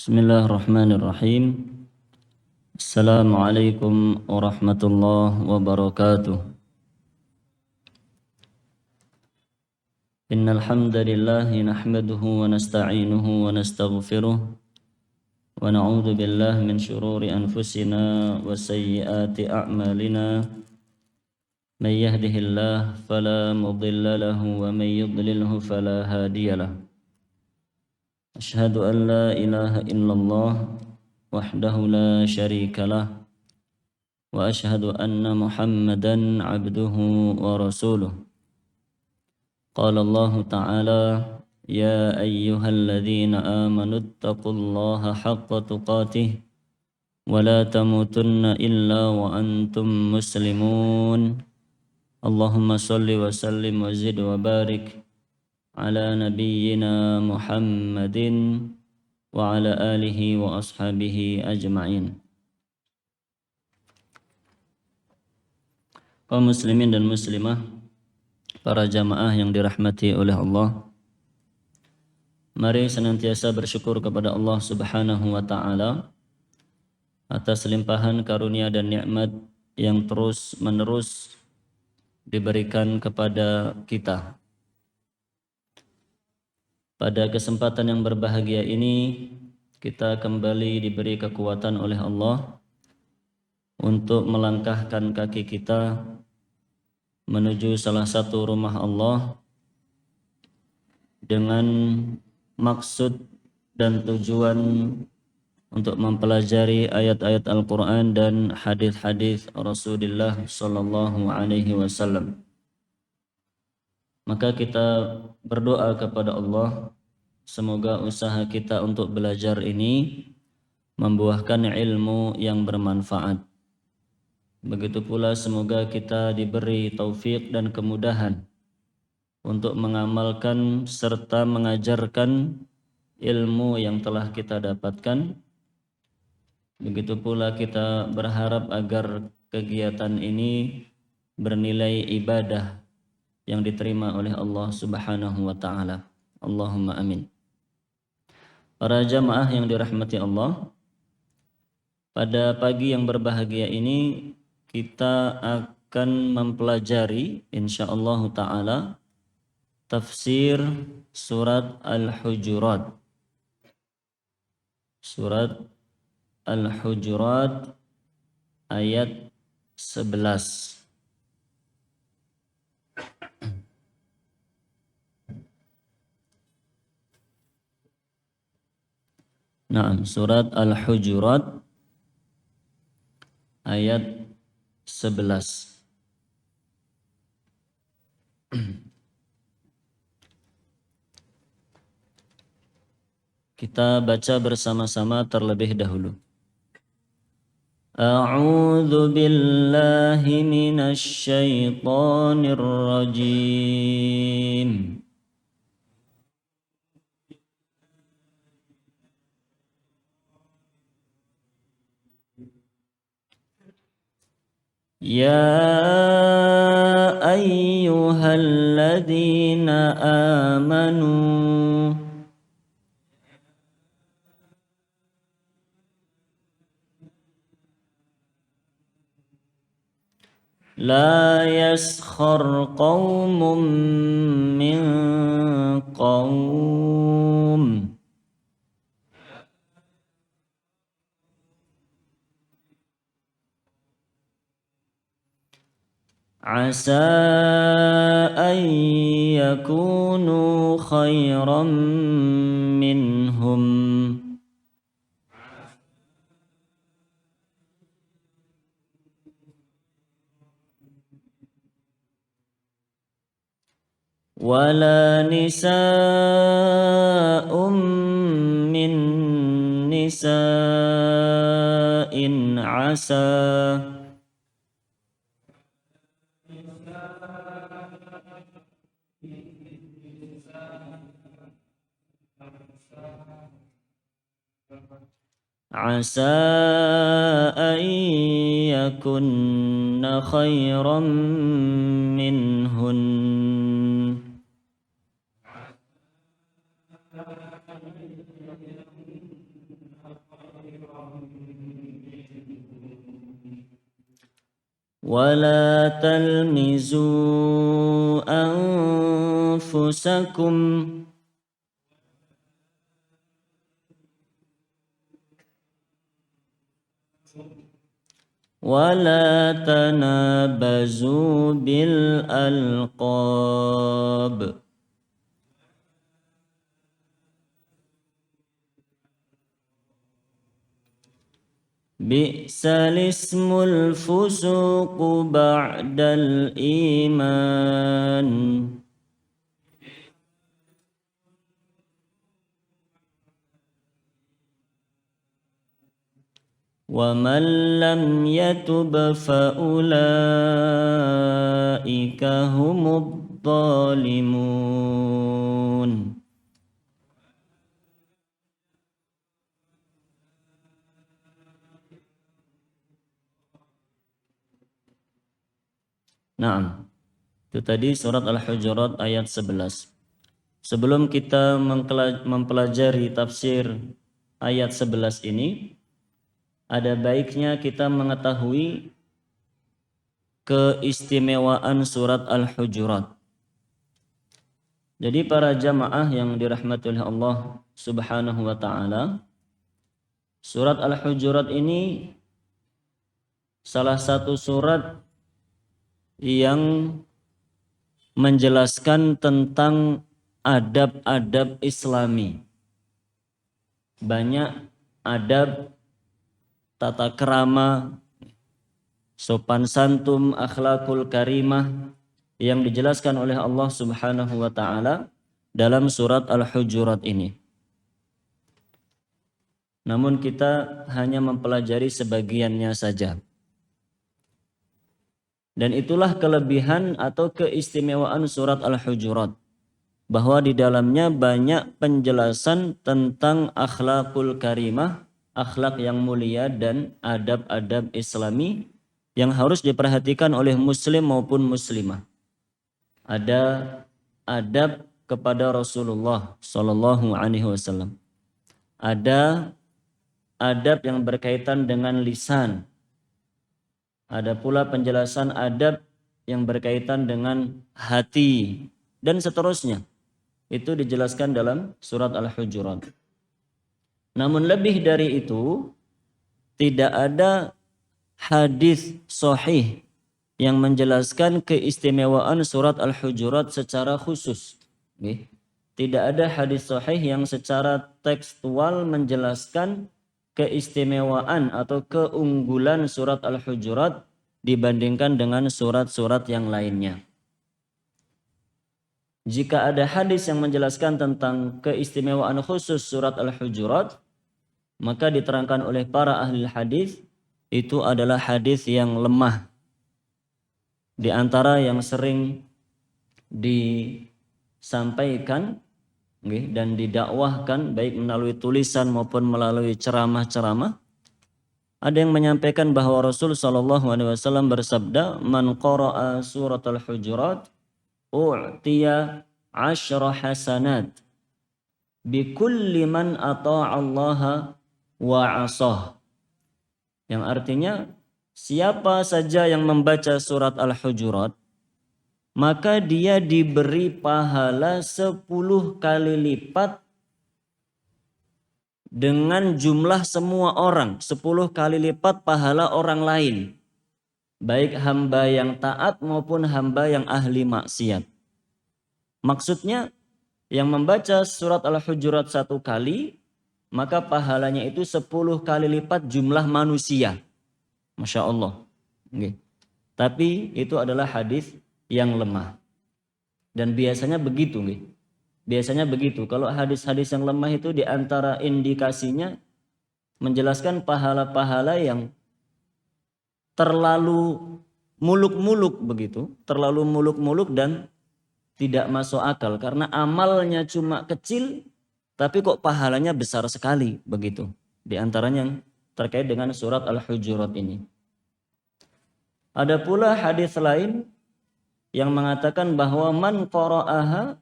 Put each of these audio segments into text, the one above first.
Bismillahirrahmanirrahim. Assalamualaikum warahmatullahi wabarakatuh. Innal hamdalillah nahmaduhu wa nasta'inuhu wa nastaghfiruh wa na'udzu billahi min shururi anfusina wa sayyiati a'malina. May yahdihillahu fala mudilla lahu wa may yudlilhu fala hadiyalah. Asyhadu an la ilaha illallah wahdahu la syarika lah wa asyhadu anna Muhammadan abduhu wa rasuluh. Qala Allah ta'ala ya ayyuhalladzina amanu taqullaha haqqa tuqatih wa la tamutunna illa wa antum muslimun. Allahumma salli wa sallim wa zid wa barik ala nabiyyina Muhammadin wa ala alihi wa ashabihi ajma'in. Kaum muslimin dan muslimah, para jamaah yang dirahmati oleh Allah, mari senantiasa bersyukur kepada Allah Subhanahu wa taala atas limpahan karunia dan nikmat yang terus menerus diberikan kepada kita. Pada kesempatan yang berbahagia ini, kita kembali diberi kekuatan oleh Allah untuk melangkahkan kaki kita menuju salah satu rumah Allah dengan maksud dan tujuan untuk mempelajari ayat-ayat Al-Quran dan hadis-hadis Rasulullah Sallallahu Alaihi Wasallam. Maka kita berdoa kepada Allah, semoga usaha kita untuk belajar ini membuahkan ilmu yang bermanfaat. Begitu pula semoga kita diberi taufik dan kemudahan untuk mengamalkan serta mengajarkan ilmu yang telah kita dapatkan. Begitu pula kita berharap agar kegiatan ini bernilai ibadah yang diterima oleh Allah Subhanahu wa taala. Allahumma amin. Para jamaah yang dirahmati Allah, pada pagi yang berbahagia ini kita akan mempelajari insyaallah taala tafsir surat Al-Hujurat. Surat Al-Hujurat ayat 11. Nah, surat Al-Hujurat ayat 11. Kita baca bersama-sama terlebih dahulu. A'udzu billahi minasy syaithanir rajim. Ya ayyuhalladzina amanu la yaskhar qaumun min qaum asa an yakunu khairan minhum wala nisa'un min nisa'in asa an yakunna khairan minhun ولا تلمزوا أنفسكم ولا تنابزوا بالألقاب بئس الاسم الفسوق بعد الإيمان ومن لم يتب فأولئك هم الظالمون. Naam. Itu tadi surat Al-Hujurat ayat 11. Sebelum kita mempelajari tafsir ayat 11 ini, ada baiknya kita mengetahui keistimewaan surat Al-Hujurat. Jadi para jamaah yang dirahmati oleh Allah Subhanahu wa taala, surat Al-Hujurat ini salah satu surat yang menjelaskan tentang adab-adab Islami. Banyak adab, tata kerama, sopan santun, akhlakul karimah yang dijelaskan oleh Allah Subhanahu wa taala dalam surat Al-Hujurat ini. Namun kita hanya mempelajari sebagiannya saja. Dan itulah kelebihan atau keistimewaan surat Al-Hujurat, bahwa di dalamnya banyak penjelasan tentang akhlakul karimah, akhlak yang mulia dan adab-adab Islami yang harus diperhatikan oleh muslim maupun muslimah. Ada adab kepada Rasulullah Shallallahu Alaihi Wasallam. Ada adab yang berkaitan dengan lisan. Ada pula penjelasan adab yang berkaitan dengan hati dan seterusnya. Itu dijelaskan dalam surat Al-Hujurat. Namun lebih dari itu, tidak ada hadis sahih yang menjelaskan keistimewaan surat Al-Hujurat secara khusus. Tidak ada hadis sahih yang secara tekstual menjelaskan keistimewaan atau keunggulan surat Al-Hujurat dibandingkan dengan surat-surat yang lainnya. Jika ada hadis yang menjelaskan tentang keistimewaan khusus surat Al-Hujurat, maka diterangkan oleh para ahli hadis itu adalah hadis yang lemah. Di antara yang sering disampaikan dan didakwahkan baik melalui tulisan maupun melalui ceramah-ceramah, ada yang menyampaikan bahwa Rasul Shallallahu Alaihi Wasallam bersabda, "Man qara'a surat Al-Hujurat u'tiya 10 hasanat bi kulli man ata'a Allah wa 'asah." Yang artinya, siapa saja yang membaca surat Al-Hujurat, maka dia diberi pahala 10 kali lipat dengan jumlah semua orang, 10 kali lipat pahala orang lain, baik hamba yang taat maupun hamba yang ahli maksiat. Maksudnya, yang membaca surat Al-Hujurat 1 kali, maka pahalanya itu 10 kali lipat jumlah manusia. Masya Allah. Tapi itu adalah hadis yang lemah. Dan biasanya begitu. Biasanya begitu. Kalau hadis-hadis yang lemah itu diantara indikasinya menjelaskan pahala-pahala yang terlalu muluk-muluk begitu. Terlalu muluk-muluk dan tidak masuk akal. Karena amalnya cuma kecil, tapi kok pahalanya besar sekali begitu. Di antaranya yang terkait dengan surat Al-Hujurat ini. Ada pula hadis lain yang mengatakan bahwa man qara'aha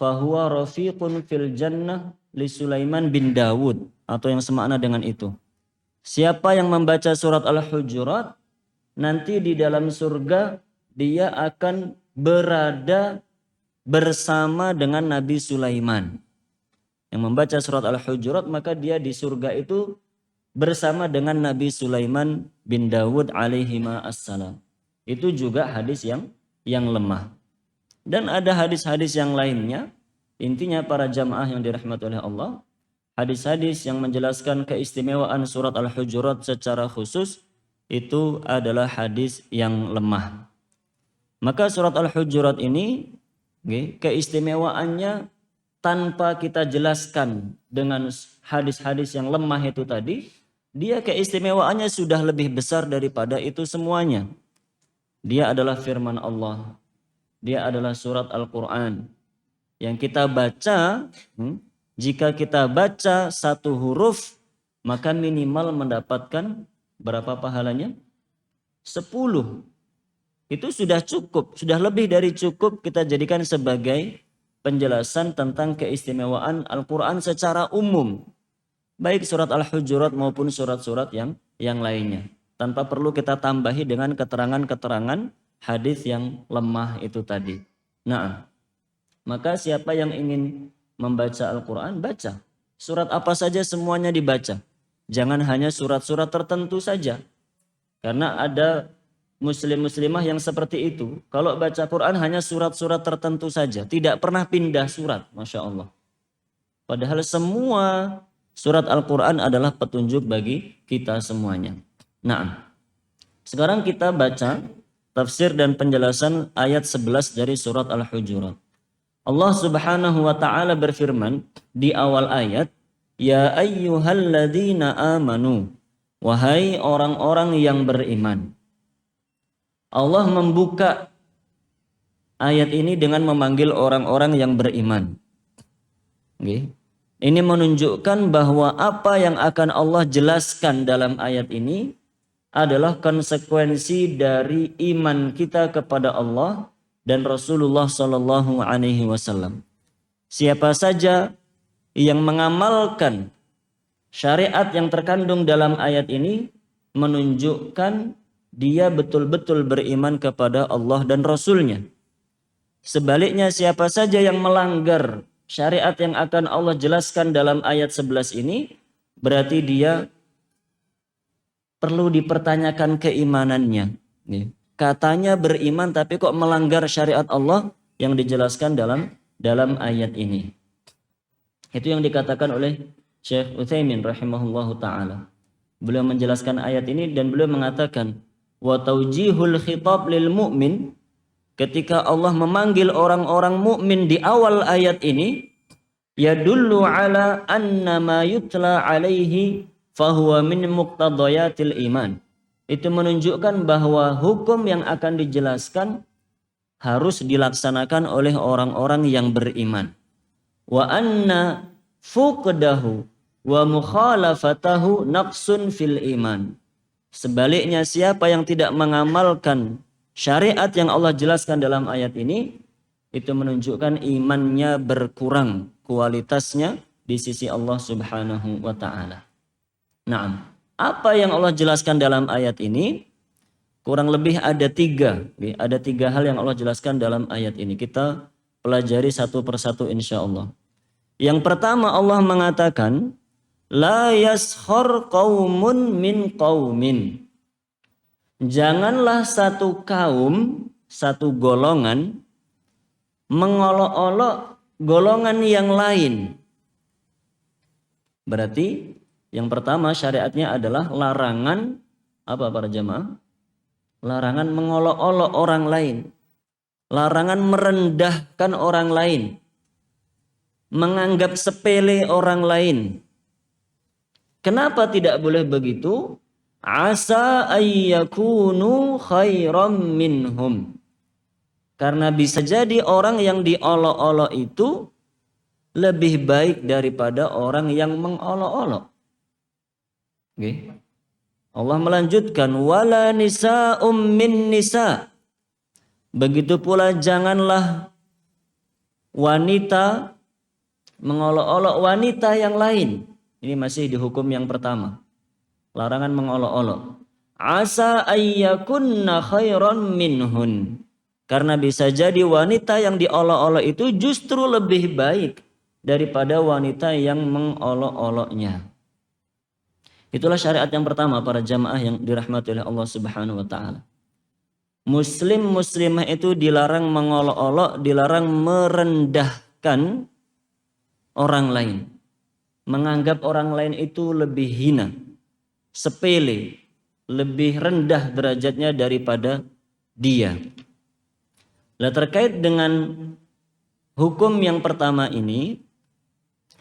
fahuwa rafiqun fil jannah li Sulaiman bin Dawud, atau yang semakna dengan itu. Siapa yang membaca surat Al-Hujurat, nanti di dalam surga dia akan berada bersama dengan Nabi Sulaiman. Yang membaca surat Al-Hujurat maka dia di surga itu bersama dengan Nabi Sulaiman bin Dawud alaihi assalam. Itu juga hadis yang lemah. Dan ada hadis-hadis yang lainnya. Intinya para jamaah yang dirahmati oleh Allah, hadis-hadis yang menjelaskan keistimewaan surat Al-Hujurat secara khusus itu adalah hadis yang lemah. Maka surat Al-Hujurat ini keistimewaannya tanpa kita jelaskan dengan hadis-hadis yang lemah itu tadi, dia keistimewaannya sudah lebih besar daripada itu semuanya. Dia adalah firman Allah. Dia adalah surat Al-Quran. Yang kita baca, jika kita baca satu huruf, maka minimal mendapatkan berapa pahalanya? 10. Itu sudah cukup, sudah lebih dari cukup kita jadikan sebagai penjelasan tentang keistimewaan Al-Quran secara umum. Baik surat Al-Hujurat maupun surat-surat yang lainnya. Tanpa perlu kita tambahi dengan keterangan-keterangan hadis yang lemah itu tadi. Nah, maka siapa yang ingin membaca Al-Quran, baca. Surat apa saja semuanya dibaca. Jangan hanya surat-surat tertentu saja. Karena ada muslim-muslimah yang seperti itu. Kalau baca Quran hanya surat-surat tertentu saja. Tidak pernah pindah surat. Masya Allah. Padahal semua surat Al-Quran adalah petunjuk bagi kita semuanya. Nah, sekarang kita baca tafsir dan penjelasan ayat 11 dari surat Al-Hujurat. Allah Subhanahu wa taala berfirman di awal ayat, "Ya ayyuhalladzina amanu." Wahai orang-orang yang beriman. Allah membuka ayat ini dengan memanggil orang-orang yang beriman. Okay. Ini menunjukkan bahwa apa yang akan Allah jelaskan dalam ayat ini adalah konsekuensi dari iman kita kepada Allah dan Rasulullah Shallallahu Alaihi Wasallam. Siapa saja yang mengamalkan syariat yang terkandung dalam ayat ini menunjukkan dia betul-betul beriman kepada Allah dan Rasulnya. Sebaliknya siapa saja yang melanggar syariat yang akan Allah jelaskan dalam ayat 11 ini, berarti dia perlu dipertanyakan keimanannya. Katanya beriman tapi kok melanggar syariat Allah yang dijelaskan dalam ayat ini. Itu yang dikatakan oleh Syekh Utsaimin rahimahullahu taala. Beliau menjelaskan ayat ini dan beliau mengatakan wa taujihul khitab lil mu'min, ketika Allah memanggil orang-orang mukmin di awal ayat ini, yadullu ala anna ma yutla alaihi fahuwa min muqtadayatil iman. Itu menunjukkan bahwa hukum yang akan dijelaskan harus dilaksanakan oleh orang-orang yang beriman. Wa anna fuqdahu wa mukhalafatahu naqsun fil iman. Sebaliknya siapa yang tidak mengamalkan syariat yang Allah jelaskan dalam ayat ini, itu menunjukkan imannya berkurang kualitasnya di sisi Allah Subhanahu wa taala. Nah, apa yang Allah jelaskan dalam ayat ini? Kurang lebih ada tiga hal yang Allah jelaskan dalam ayat ini. Kita pelajari satu persatu insya Allah. Yang pertama Allah mengatakan, la yaskhar qaumun min qaumin. Janganlah satu kaum, satu golongan mengolok-olok golongan yang lain. Berarti yang pertama syariatnya adalah larangan apa para jamaah? Larangan mengolok-olok orang lain. Larangan merendahkan orang lain. Menganggap sepele orang lain. Kenapa tidak boleh begitu? Asa ayyakunu khairam minhum. Karena bisa jadi orang yang diolok-olok itu lebih baik daripada orang yang mengolok-olok. Okay. Allah melanjutkan wala nisa'um min nisa. Begitu pula janganlah wanita mengolok-olok wanita yang lain. Ini masih di hukum yang pertama. Larangan mengolok-olok. asa ayyakunna khairan minhun. Karena bisa jadi wanita yang diolok-olok itu justru lebih baik daripada wanita yang mengolok-oloknya. Itulah syariat yang pertama para jamaah yang dirahmati oleh Allah Subhanahu wa taala. Muslim muslimah itu dilarang mengolok-olok, dilarang merendahkan orang lain. Menganggap orang lain itu lebih hina, sepele, lebih rendah derajatnya daripada dia. Nah, terkait dengan hukum yang pertama ini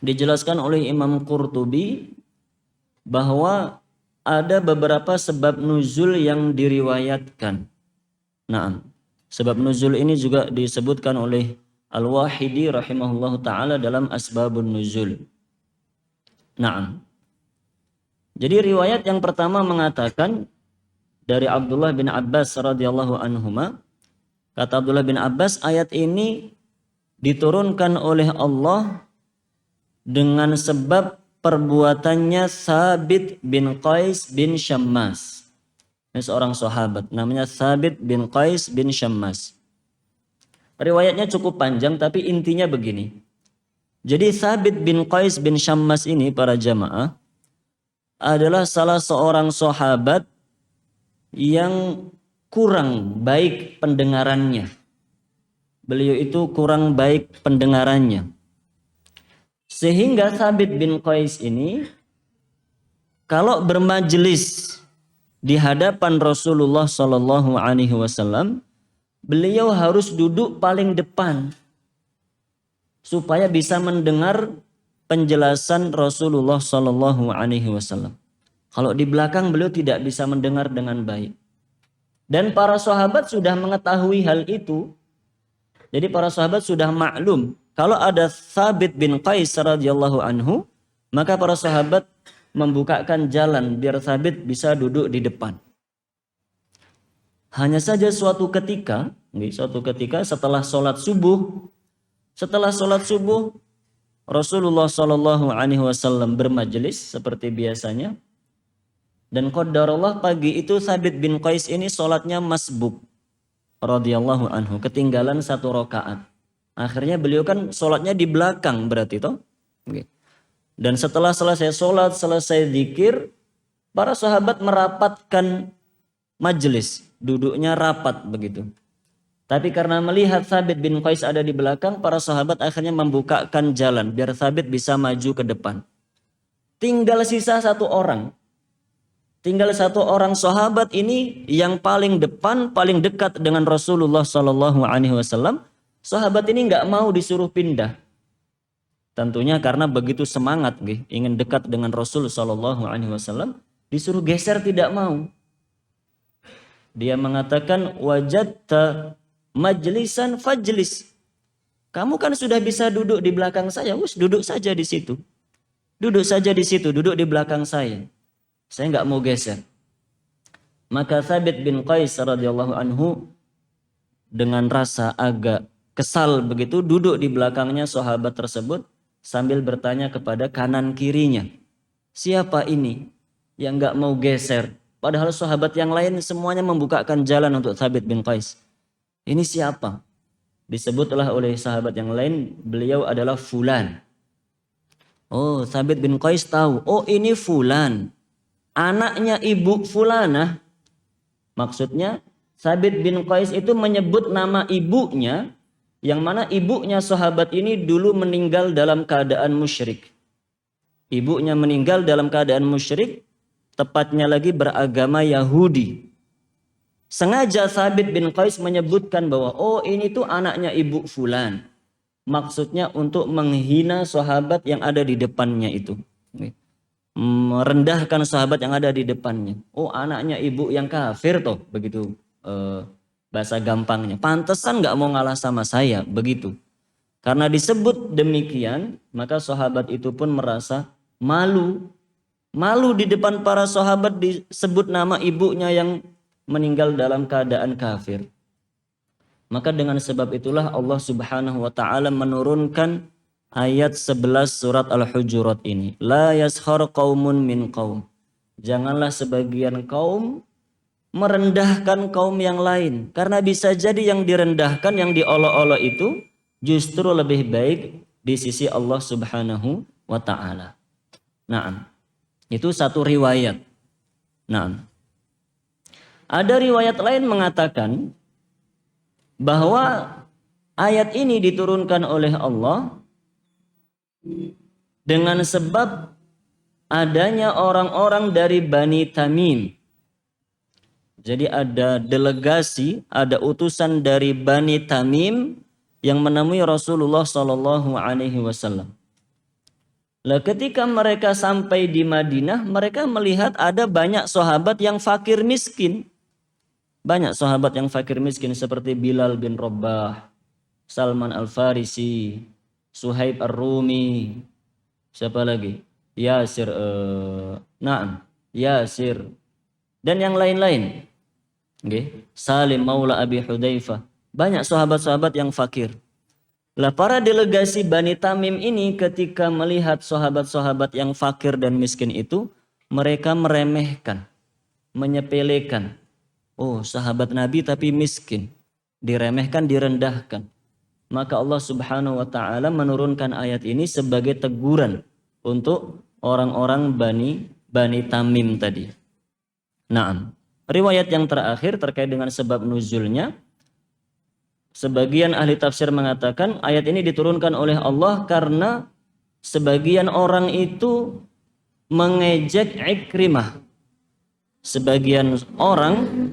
dijelaskan oleh Imam Qurtubi bahwa ada beberapa sebab nuzul yang diriwayatkan. Nah, sebab nuzul ini juga disebutkan oleh Al-Wahidi rahimahullahu taala dalam Asbabun Nuzul. Nah, jadi riwayat yang pertama mengatakan dari Abdullah bin Abbas radhiyallahu anhuma, kata Abdullah bin Abbas, ayat ini diturunkan oleh Allah dengan sebab perbuatannya Thabit bin Qais bin Syammas. Ini seorang sahabat namanya Thabit bin Qais bin Syammas. Riwayatnya cukup panjang tapi intinya begini. Jadi Thabit bin Qais bin Syammas ini para jamaah adalah salah seorang sahabat yang kurang baik pendengarannya. Beliau itu kurang baik pendengarannya. Sehingga Thabit bin Qais ini kalau bermajelis di hadapan Rasulullah Shallallahu Alaihi Wasallam, beliau harus duduk paling depan supaya bisa mendengar penjelasan Rasulullah Shallallahu Alaihi Wasallam. Kalau di belakang beliau tidak bisa mendengar dengan baik. Dan para sahabat sudah mengetahui hal itu. Jadi para sahabat sudah maklum kalau ada Thabit bin Qais radhiyallahu anhu, maka para sahabat membukakan jalan biar Thabit bisa duduk di depan. Hanya saja suatu ketika setelah sholat subuh, Rasulullah Shallallahu Alaihi Wasallam bermajelis seperti biasanya. Dan qadarullah pagi itu Thabit bin Qais ini sholatnya masbuk radhiyallahu anhu, ketinggalan 1 rakaat. Akhirnya beliau kan sholatnya di belakang berarti toh. Dan setelah selesai sholat, selesai zikir, para sahabat merapatkan majelis, duduknya rapat begitu. Tapi karena melihat Thabit bin Qais ada di belakang, para sahabat akhirnya membukakan jalan biar Thabit bisa maju ke depan. Tinggal sisa 1 orang. Tinggal 1 orang sahabat ini yang paling depan, paling dekat dengan Rasulullah Shallallahu Alaihi Wasallam. Sahabat ini nggak mau disuruh pindah. Tentunya karena begitu semangat, ingin dekat dengan Rasul Shallallahu Alaihi Wasallam, disuruh geser tidak mau. Dia mengatakan, wajadta majlisan fajlis. Kamu kan sudah bisa duduk di belakang saya, duduk saja di situ. Duduk saja di situ, duduk di belakang saya. Saya nggak mau geser. Maka Thabit bin Qais radhiyallahu anhu dengan rasa agak kesal begitu duduk di belakangnya sahabat tersebut sambil bertanya kepada kanan kirinya, siapa ini yang nggak mau geser? Padahal sahabat yang lain semuanya membukakan jalan untuk Thabit bin Qais. Ini siapa? Disebutlah oleh sahabat yang lain, beliau adalah Fulan. Oh, Thabit bin Qais tahu. Oh, ini Fulan, anaknya ibu Fulanah. Maksudnya Thabit bin Qais itu menyebut nama ibunya, yang mana ibunya sahabat ini dulu meninggal dalam keadaan musyrik. Ibunya meninggal dalam keadaan musyrik, tepatnya lagi beragama Yahudi. Sengaja Thabit bin Qais menyebutkan bahwa oh ini tuh anaknya ibu Fulan. Maksudnya untuk menghina sahabat yang ada di depannya itu. Merendahkan sahabat yang ada di depannya. Oh anaknya ibu yang kafir toh, begitu bahasa gampangnya. Pantesan nggak mau ngalah sama saya, begitu. Karena disebut demikian, maka sahabat itu pun merasa malu. Malu di depan para sahabat disebut nama ibunya yang meninggal dalam keadaan kafir. Maka dengan sebab itulah Allah Subhanahu wa taala menurunkan ayat 11 surat Al-Hujurat ini. La yaskhar qaumun min qaum. Janganlah sebagian kaum merendahkan kaum yang lain. Karena bisa jadi yang direndahkan, yang diolok-olok itu justru lebih baik di sisi Allah Subhanahu wa ta'ala. Nah, itu satu riwayat. Nah, ada riwayat lain mengatakan bahwa ayat ini diturunkan oleh Allah dengan sebab adanya orang-orang dari Bani Tamim. Jadi ada delegasi, ada utusan dari Bani Tamim yang menemui Rasulullah Shallallahu Alaihi Wasallam. Lah ketika mereka sampai di Madinah, mereka melihat ada banyak sahabat yang fakir miskin. Banyak sahabat yang fakir miskin seperti Bilal bin Rabah, Salman Al-Farisi, Suhaib Ar-Rumi, siapa lagi? Yasir, Yasir, dan yang lain-lain. Okay. Salim Maula Abi Hudzaifah. Banyak sahabat-sahabat yang fakir. Lah para delegasi Bani Tamim ini ketika melihat sahabat-sahabat yang fakir dan miskin itu, mereka meremehkan, menyepelekan. Oh, sahabat Nabi tapi miskin. Diremehkan, direndahkan. Maka Allah Subhanahu wa ta'ala menurunkan ayat ini sebagai teguran untuk orang-orang Bani Tamim tadi. Naam. Riwayat yang terakhir terkait dengan sebab nuzulnya, sebagian ahli tafsir mengatakan ayat ini diturunkan oleh Allah karena sebagian orang itu mengejek Ikrimah. Sebagian orang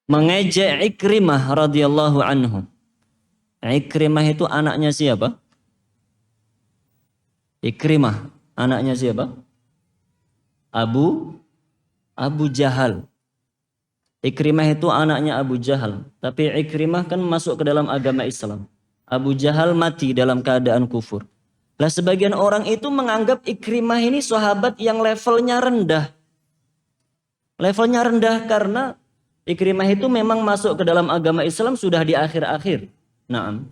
mengejek Ikrimah radhiyallahu anhu. Ikrimah itu anaknya siapa? Ikrimah anaknya siapa? Abu Jahal. Ikrimah itu anaknya Abu Jahal. Tapi Ikrimah kan masuk ke dalam agama Islam. Abu Jahal mati dalam keadaan kufur. Lah sebagian orang itu menganggap Ikrimah ini sahabat yang levelnya rendah. Levelnya rendah karena Ikrimah itu memang masuk ke dalam agama Islam sudah di akhir-akhir. Nah,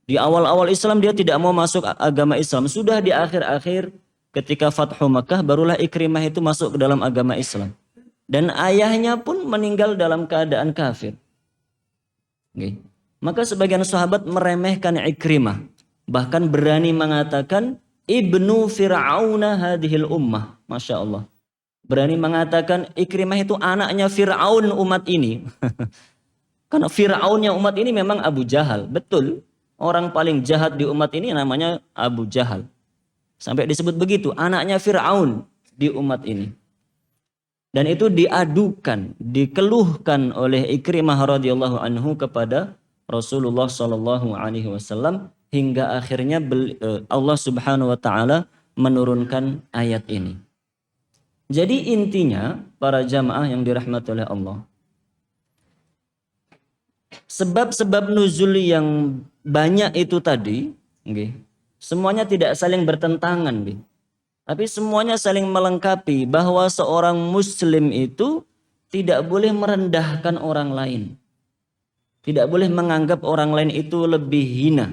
di awal-awal Islam dia tidak mau masuk agama Islam. Sudah di akhir-akhir ketika Fathu Makkah barulah Ikrimah itu masuk ke dalam agama Islam. Dan ayahnya pun meninggal dalam keadaan kafir. Okay. Maka sebagian sahabat meremehkan Ikrimah. Bahkan berani mengatakan Ibnu Fir'auna hadhil ummah. Masya Allah. Berani mengatakan Ikrimah itu anaknya Fir'aun umat ini. Karena Fir'aunnya umat ini memang Abu Jahal. Betul. Orang paling jahat di umat ini namanya Abu Jahal. Sampai disebut begitu. Anaknya Fir'aun di umat ini. Dan itu diadukan, dikeluhkan oleh Ikrimah radhiyallahu anhu kepada Rasulullah sallallahu alaihi wasallam hingga akhirnya Allah Subhanahu wa taala menurunkan ayat ini. Jadi intinya para jamaah yang dirahmati oleh Allah, sebab-sebab nuzul yang banyak itu tadi, semuanya tidak saling bertentangan, tapi semuanya saling melengkapi bahwa seorang muslim itu tidak boleh merendahkan orang lain. Tidak boleh menganggap orang lain itu lebih hina.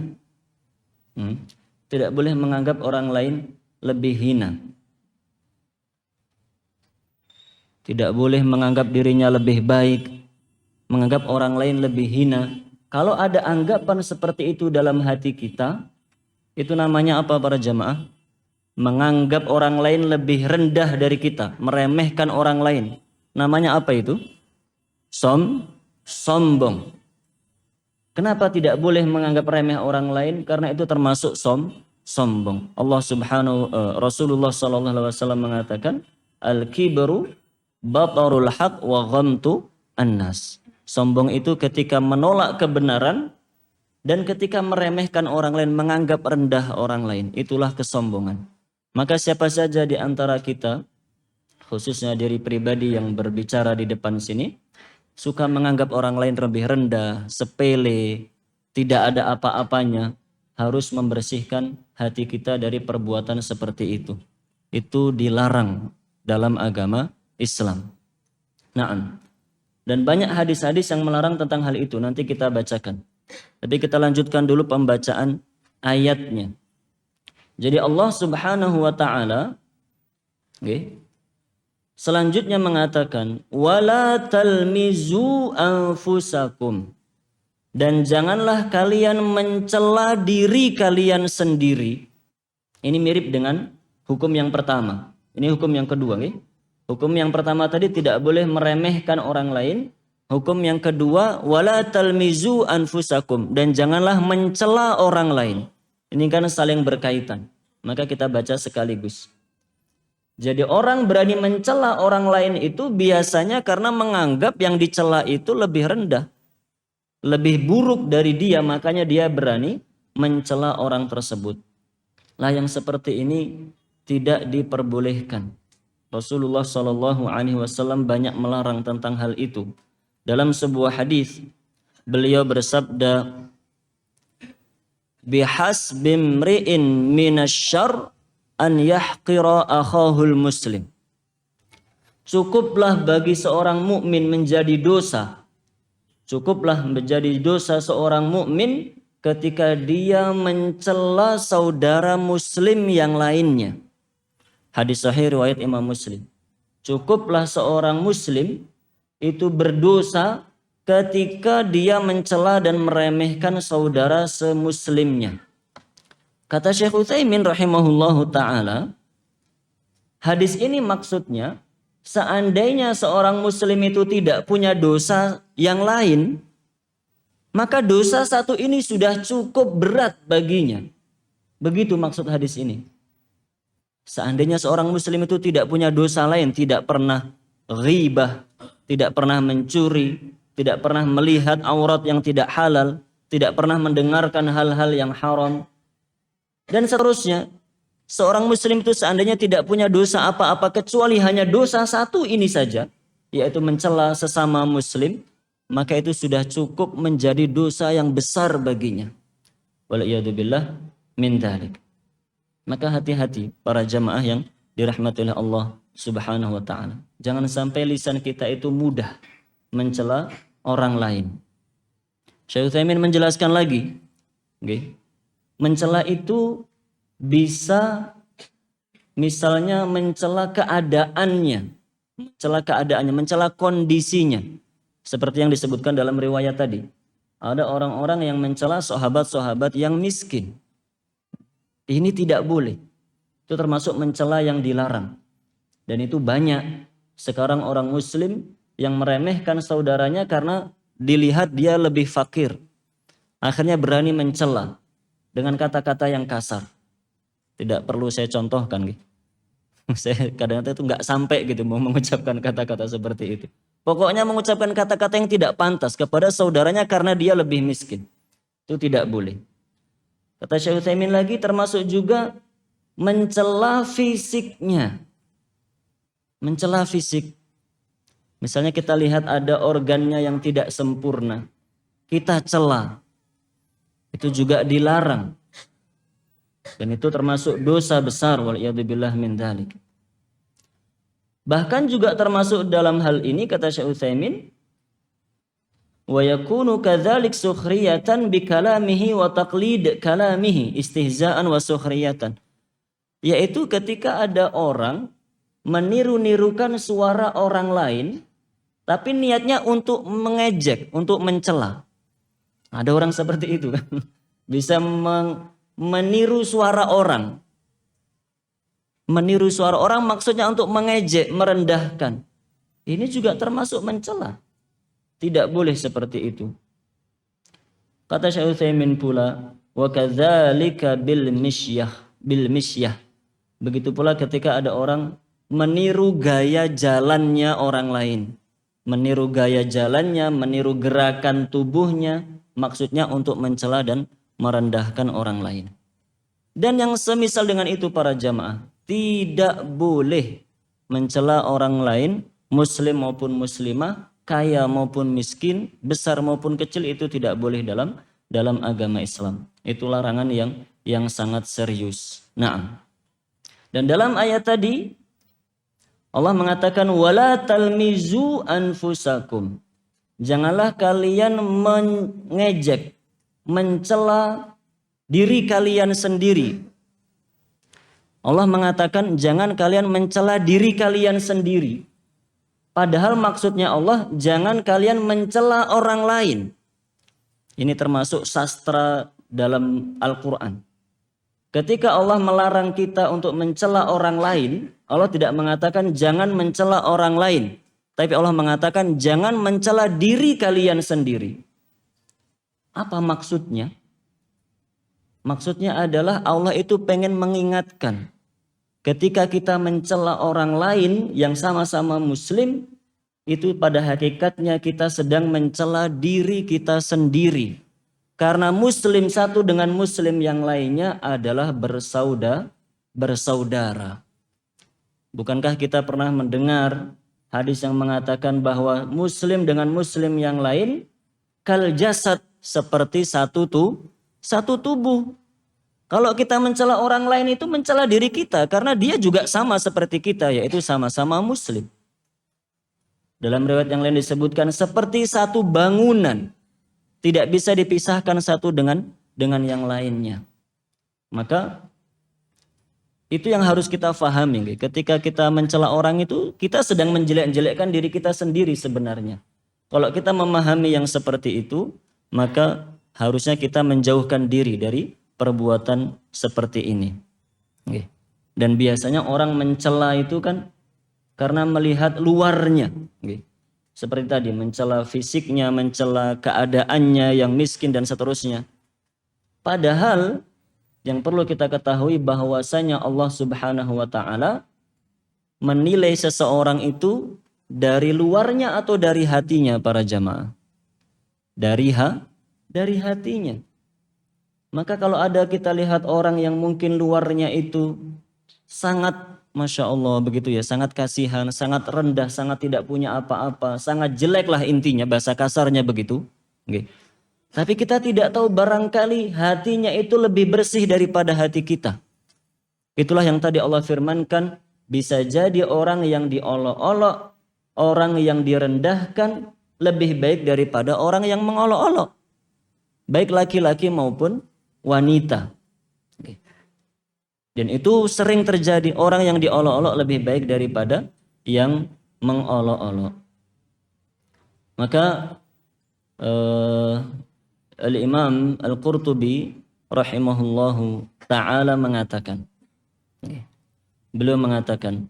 Tidak boleh menganggap orang lain lebih hina. Tidak boleh menganggap dirinya lebih baik. Menganggap orang lain lebih hina. Kalau ada anggapan seperti itu dalam hati kita, itu namanya apa para jamaah? Menganggap orang lain lebih rendah dari kita, meremehkan orang lain. Namanya apa itu? Sombong. Kenapa tidak boleh menganggap remeh orang lain? Karena itu termasuk sombong. Rasulullah sallallahu alaihi wasallam mengatakan, al-kibru batarul haq wa ghamtu annas. Sombong itu ketika menolak kebenaran dan ketika meremehkan orang lain, menganggap rendah orang lain. Itulah kesombongan. Maka siapa saja di antara kita, khususnya diri pribadi yang berbicara di depan sini, suka menganggap orang lain lebih rendah, sepele, tidak ada apa-apanya, harus membersihkan hati kita dari perbuatan seperti itu. Itu dilarang dalam agama Islam. Naam. Dan banyak hadis-hadis yang melarang tentang hal itu, nanti kita bacakan. Tapi kita lanjutkan dulu pembacaan ayatnya. Jadi Allah Subhanahu wa taala Selanjutnya mengatakan wala talmizu anfusakum, dan janganlah kalian mencela diri kalian sendiri. Ini mirip dengan hukum yang pertama. Ini hukum yang kedua, okay? Hukum yang pertama tadi tidak boleh meremehkan orang lain. Hukum yang kedua wala talmizu anfusakum, dan janganlah mencela orang lain. Ini kan saling berkaitan. Maka kita baca sekaligus. Jadi orang berani mencela orang lain itu biasanya karena menganggap yang dicela itu lebih rendah, lebih buruk dari dia, makanya dia berani mencela orang tersebut. Lah yang seperti ini tidak diperbolehkan. Rasulullah Shallallahu Alaihi Wasallam banyak melarang tentang hal itu. Dalam sebuah hadis beliau bersabda, bihasbimri'in minasyarr an yahqira akhahul muslim. Cukuplah bagi seorang mukmin menjadi dosa. Cukuplah menjadi dosa seorang mukmin ketika dia mencela saudara muslim yang lainnya. Hadis sahih riwayat Imam Muslim. Cukuplah seorang muslim itu berdosa ketika dia mencela dan meremehkan saudara semuslimnya. Kata Syekh Utsaimin rahimahullahu ta'ala, hadis ini maksudnya seandainya seorang muslim itu tidak punya dosa yang lain, maka dosa satu ini sudah cukup berat baginya. Begitu maksud hadis ini. Seandainya seorang muslim itu tidak punya dosa lain, tidak pernah ghibah, tidak pernah mencuri, tidak pernah melihat aurat yang tidak halal, tidak pernah mendengarkan hal-hal yang haram, dan seterusnya. Seorang muslim itu seandainya tidak punya dosa apa-apa kecuali hanya dosa satu ini saja, yaitu mencela sesama muslim, maka itu sudah cukup menjadi dosa yang besar baginya. Waliyadzubillah min dzalik. Maka hati-hati para jamaah yang dirahmati oleh Allah Subhanahu wa taala. Jangan sampai lisan kita itu mudah mencela orang lain. Syekh Utsaimin menjelaskan lagi, okay. Mencela itu bisa misalnya mencela keadaannya, mencela kondisinya. Seperti yang disebutkan dalam riwayat tadi. Ada orang-orang yang mencela sahabat-sahabat yang miskin. Ini tidak boleh. Itu termasuk mencela yang dilarang. Dan itu banyak sekarang orang muslim yang meremehkan saudaranya karena dilihat dia lebih fakir. Akhirnya berani mencela dengan kata-kata yang kasar. Tidak perlu saya contohkan gitu. Saya kadang-kadang itu nggak sampai gitu mau mengucapkan kata-kata seperti itu. Pokoknya mengucapkan kata-kata yang tidak pantas kepada saudaranya karena dia lebih miskin. Itu tidak boleh. Kata Syekh Utsaimin lagi termasuk juga mencela fisiknya. Mencela fisik. Misalnya kita lihat ada organnya yang tidak sempurna. Kita cela. Itu juga dilarang. Dan itu termasuk dosa besar, waliyadzubillah min dzalik. Bahkan juga termasuk dalam hal ini kata Syekh Utsaimin, wa yakunu kadzalik sukhriyatan bi kalamihi wa taqlid kalamihi istihza'an wa sukhriyatan. Yaitu ketika ada orang meniru-nirukan suara orang lain tapi niatnya untuk mengejek, untuk mencela. Ada orang seperti itu kan. Bisa meniru suara orang. Meniru suara orang maksudnya untuk mengejek, merendahkan. Ini juga termasuk mencela. Tidak boleh seperti itu. Kata Syekh Utsaimin pula, wa kadzalika bil misyah. Begitu pula ketika ada orang meniru gaya jalannya orang lain. Meniru gaya jalannya, meniru gerakan tubuhnya, maksudnya untuk mencela dan merendahkan orang lain. Dan yang semisal dengan itu para jamaah, tidak boleh mencela orang lain, muslim maupun muslimah, kaya maupun miskin, besar maupun kecil, itu tidak boleh dalam agama Islam. Itu larangan yang sangat serius. Nah, dan dalam ayat tadi Allah mengatakan wala talmizu anfusakum. Janganlah kalian mengejek, mencela diri kalian sendiri. Allah mengatakan jangan kalian mencela diri kalian sendiri. Padahal maksudnya Allah jangan kalian mencela orang lain. Ini termasuk sastra dalam Al-Quran. Ketika Allah melarang kita untuk mencela orang lain, Allah tidak mengatakan jangan mencela orang lain. Tapi Allah mengatakan jangan mencela diri kalian sendiri. Apa maksudnya? Maksudnya adalah Allah itu pengen mengingatkan. Ketika kita mencela orang lain yang sama-sama muslim, itu pada hakikatnya kita sedang mencela diri kita sendiri. Karena muslim satu dengan muslim yang lainnya adalah bersaudara. Bukankah kita pernah mendengar hadis yang mengatakan bahwa muslim dengan muslim yang lain kal jasad, seperti satu tubuh. Kalau kita mencela orang lain itu mencela diri kita karena dia juga sama seperti kita, yaitu sama-sama muslim. Dalam riwayat yang lain disebutkan seperti satu bangunan, tidak bisa dipisahkan satu dengan yang lainnya. Maka itu yang harus kita fahami. Ketika kita mencela orang itu, kita sedang menjelek-jelekkan diri kita sendiri sebenarnya. Kalau kita memahami yang seperti itu, maka harusnya kita menjauhkan diri dari perbuatan seperti ini. Dan biasanya orang mencela itu kan karena melihat luarnya. Seperti tadi, mencela fisiknya, mencela keadaannya yang miskin dan seterusnya. Padahal yang perlu kita ketahui bahwasanya Allah Subhanahu wa taala menilai seseorang itu dari luarnya atau dari hatinya, para jamaah. Dari hatinya. Maka kalau ada kita lihat orang yang mungkin luarnya itu sangat Masya Allah begitu ya, sangat kasihan, sangat rendah, sangat tidak punya apa-apa, sangat jelek lah intinya, bahasa kasarnya begitu. Tapi kita tidak tahu barangkali hatinya itu lebih bersih daripada hati kita. Itulah yang tadi Allah firmankan, bisa jadi orang yang diolok-olok, orang yang direndahkan lebih baik daripada orang yang mengolok-olok. Baik laki-laki maupun wanita. Dan itu sering terjadi, orang yang diolok-olok lebih baik daripada yang mengolok-olok. Maka Al-Imam Al-Qurtubi rahimahullahu ta'ala mengatakan, beliau mengatakan,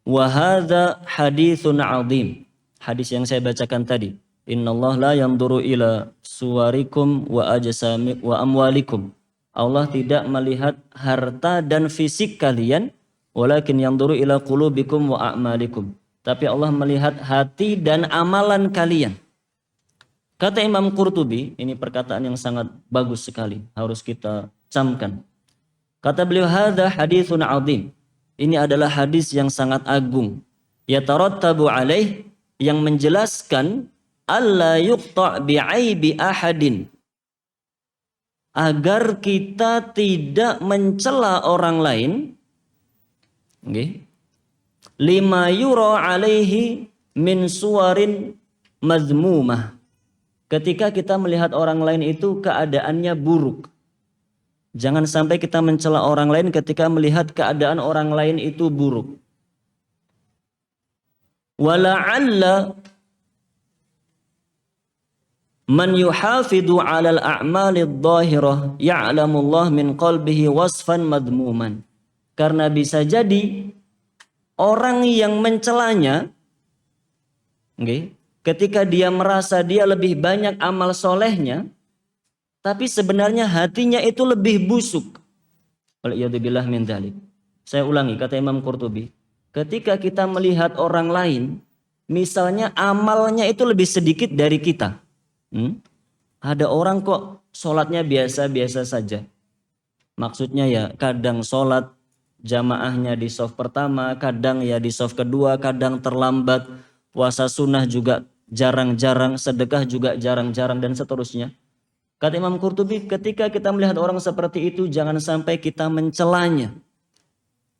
wa hadza haditsun 'azim. Hadis yang saya bacakan tadi, innallaha la yanzuru ila suwarikum wa ajsamikum wa amwalikum. Allah tidak melihat harta dan fisik kalian, walakin yanzuru ila qulubikum wa a'malikum. Tapi Allah melihat hati dan amalan kalian. Kata Imam Qurtubi, ini perkataan yang sangat bagus sekali, harus kita camkan. Kata beliau, hadza haditsun 'azim. Ini adalah hadis yang sangat agung. Yatarattabu alaih, yang menjelaskan alla yuqta' bi'aibi ahadin, agar kita tidak mencela orang lain, lima yura alaihi min suwarin mazmumah, ketika kita melihat orang lain itu keadaannya buruk. Jangan sampai kita mencela orang lain ketika melihat keadaan orang lain itu buruk. Wala'alla man yuhafidu 'alal a'malid dhahirah ya'lamullah min qalbihi wasfan madmuman. Karena bisa jadi orang yang mencelanya, ketika dia merasa dia lebih banyak amal solehnya, tapi sebenarnya hatinya itu lebih busuk. Waliyadzubillah min dzalik. Saya ulangi kata Imam Qurtubi, ketika kita melihat orang lain, misalnya amalnya itu lebih sedikit dari kita. Ada orang kok sholatnya biasa-biasa saja. Maksudnya ya kadang sholat jamaahnya di shaf pertama, kadang ya di shaf kedua, kadang terlambat. Puasa sunnah juga jarang-jarang, sedekah juga jarang-jarang dan seterusnya. Kata Imam Qurtubi, ketika kita melihat orang seperti itu jangan sampai kita mencelanya.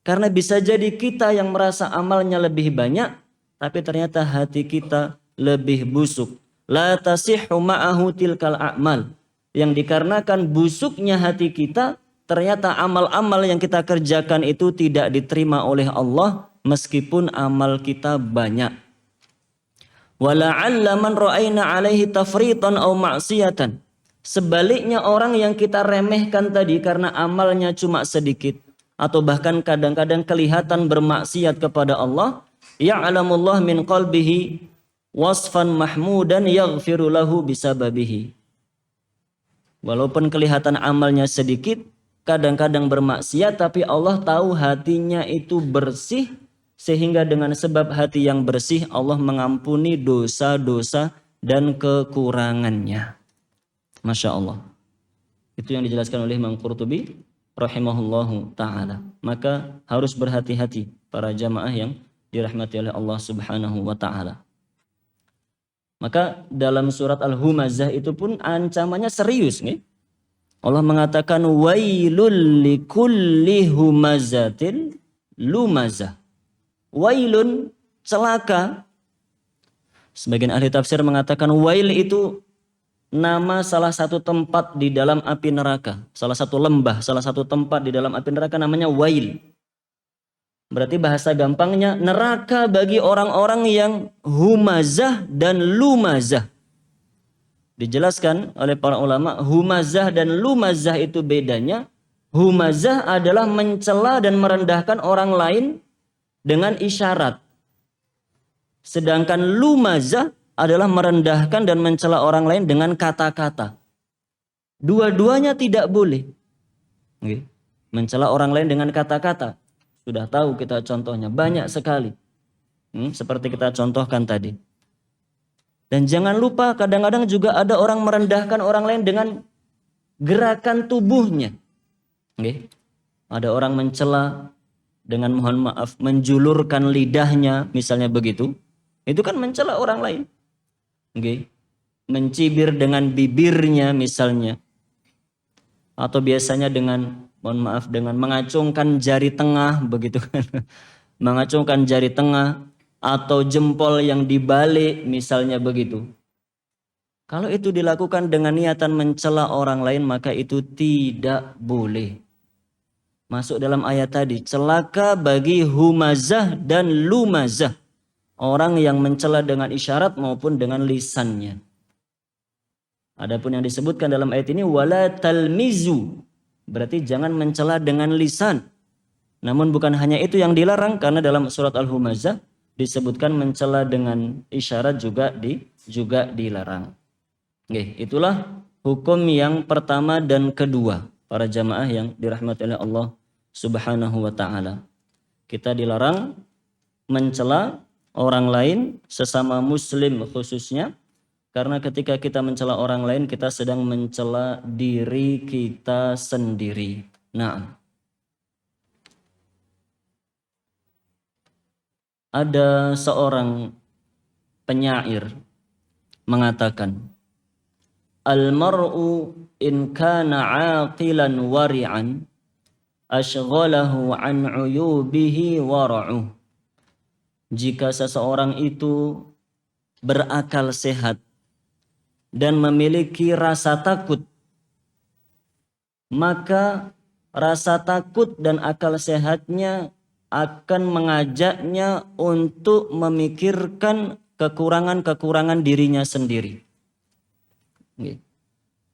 Karena bisa jadi kita yang merasa amalnya lebih banyak, tapi ternyata hati kita lebih busuk. La tasihhu ma'ahu tilkal a'mal. Yang dikarenakan busuknya hati kita, ternyata amal-amal yang kita kerjakan itu tidak diterima oleh Allah meskipun amal kita banyak. Wala'alla man ra'ayna 'alaihi tafritan aw ma'siyatan. Sebaliknya orang yang kita remehkan tadi karena amalnya cuma sedikit atau bahkan kadang-kadang kelihatan bermaksiat kepada Allah, ya'lamullah min qalbihi wasfan mahmudan yaghfiru lahu bisababihi. Walaupun kelihatan amalnya sedikit, kadang-kadang bermaksiat, tapi Allah tahu hatinya itu bersih, sehingga dengan sebab hati yang bersih Allah mengampuni dosa-dosa dan kekurangannya. Masya Allah. Itu yang dijelaskan oleh Imam Qurtubi rahimahullahu ta'ala. Maka harus berhati-hati para jamaah yang dirahmati oleh Allah subhanahu wa ta'ala. Maka dalam surat Al-Humazah itu pun ancamannya serius nih. Allah mengatakan wailul likulli humazatin lumazah. Wailun, celaka. Sebagian ahli tafsir mengatakan wail itu nama salah satu tempat di dalam api neraka. Salah satu lembah, salah satu tempat di dalam api neraka namanya wail. Berarti bahasa gampangnya neraka bagi orang-orang yang humazah dan lumazah. Dijelaskan oleh para ulama, humazah dan lumazah itu bedanya. Humazah adalah mencela dan merendahkan orang lain dengan isyarat. Sedangkan lumazah adalah merendahkan dan mencela orang lain dengan kata-kata. Dua-duanya tidak boleh. Mencela orang lain dengan kata-kata. Sudah tahu kita contohnya, banyak sekali. Seperti kita contohkan tadi. Dan jangan lupa kadang-kadang juga ada orang merendahkan orang lain dengan gerakan tubuhnya. Ada orang mencela dengan mohon maaf menjulurkan lidahnya, misalnya begitu. Itu kan mencela orang lain. Mencibir dengan bibirnya misalnya. Atau biasanya dengan mohon maaf dengan mengacungkan jari tengah begitu kan. Mengacungkan jari tengah atau jempol yang dibalik misalnya begitu. Kalau itu dilakukan dengan niatan mencela orang lain maka itu tidak boleh. Masuk dalam ayat tadi, celaka bagi humazah dan lumazah. Orang yang mencela dengan isyarat maupun dengan lisannya. Adapun yang disebutkan dalam ayat ini wala talmizu. Berarti jangan mencela dengan lisan. Namun bukan hanya itu yang dilarang karena dalam surat Al-Humazah disebutkan mencela dengan isyarat juga dilarang. Itulah hukum yang pertama dan kedua para jamaah yang dirahmati oleh Allah Subhanahu wa taala. Kita dilarang mencela orang lain sesama muslim khususnya, karena ketika kita mencela orang lain kita sedang mencela diri kita sendiri. Nah, ada seorang penyair mengatakan, al-mar'u in kana 'aqilan wari'an ashghalahu 'an 'uyubihi wara'uh. Jika seseorang itu berakal sehat dan memiliki rasa takut, maka rasa takut dan akal sehatnya akan mengajaknya untuk memikirkan kekurangan-kekurangan dirinya sendiri.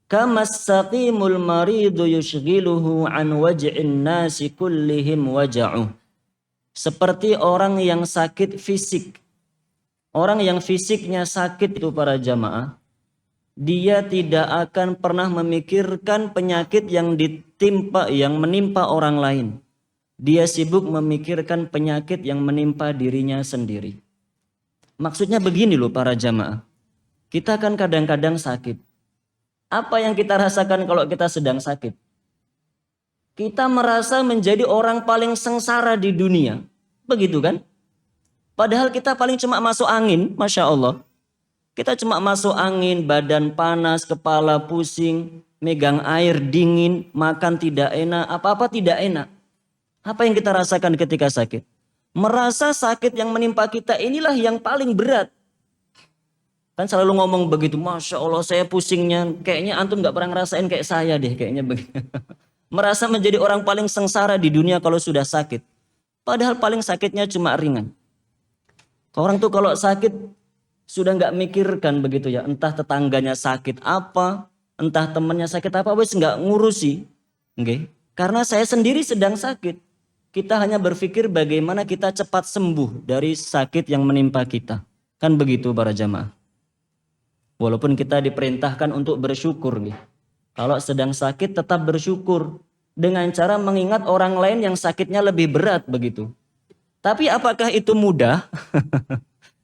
Kamas saqimul maridu yushghiluhu an waj'in nasi kullihim waja'uh. Seperti orang yang sakit fisik. Orang yang fisiknya sakit itu para jamaah, dia tidak akan pernah memikirkan penyakit yang menimpa orang lain. Dia sibuk memikirkan penyakit yang menimpa dirinya sendiri. Maksudnya begini loh para jamaah. Kita kan kadang-kadang sakit. Apa yang kita rasakan kalau kita sedang sakit? Kita merasa menjadi orang paling sengsara di dunia. Begitu kan? Padahal kita paling cuma masuk angin, Masya Allah. Kita cuma masuk angin, badan panas, kepala pusing, megang air dingin, makan tidak enak, apa-apa tidak enak. Apa yang kita rasakan ketika sakit? Merasa sakit yang menimpa kita inilah yang paling berat. Kan selalu ngomong begitu, Masya Allah saya pusingnya, kayaknya antum gak pernah ngerasain kayak saya deh, kayaknya begitu. Merasa menjadi orang paling sengsara di dunia kalau sudah sakit. Padahal paling sakitnya cuma ringan. Orang tuh kalau sakit sudah nggak mikirkan begitu ya. Entah tetangganya sakit apa, entah temannya sakit apa, wes nggak ngurusi. Okay? Karena saya sendiri sedang sakit. Kita hanya berpikir bagaimana kita cepat sembuh dari sakit yang menimpa kita. Kan begitu para jamaah. Walaupun kita diperintahkan untuk bersyukur. Gitu. Kalau sedang sakit tetap bersyukur. Dengan cara mengingat orang lain yang sakitnya lebih berat begitu. Tapi apakah itu mudah?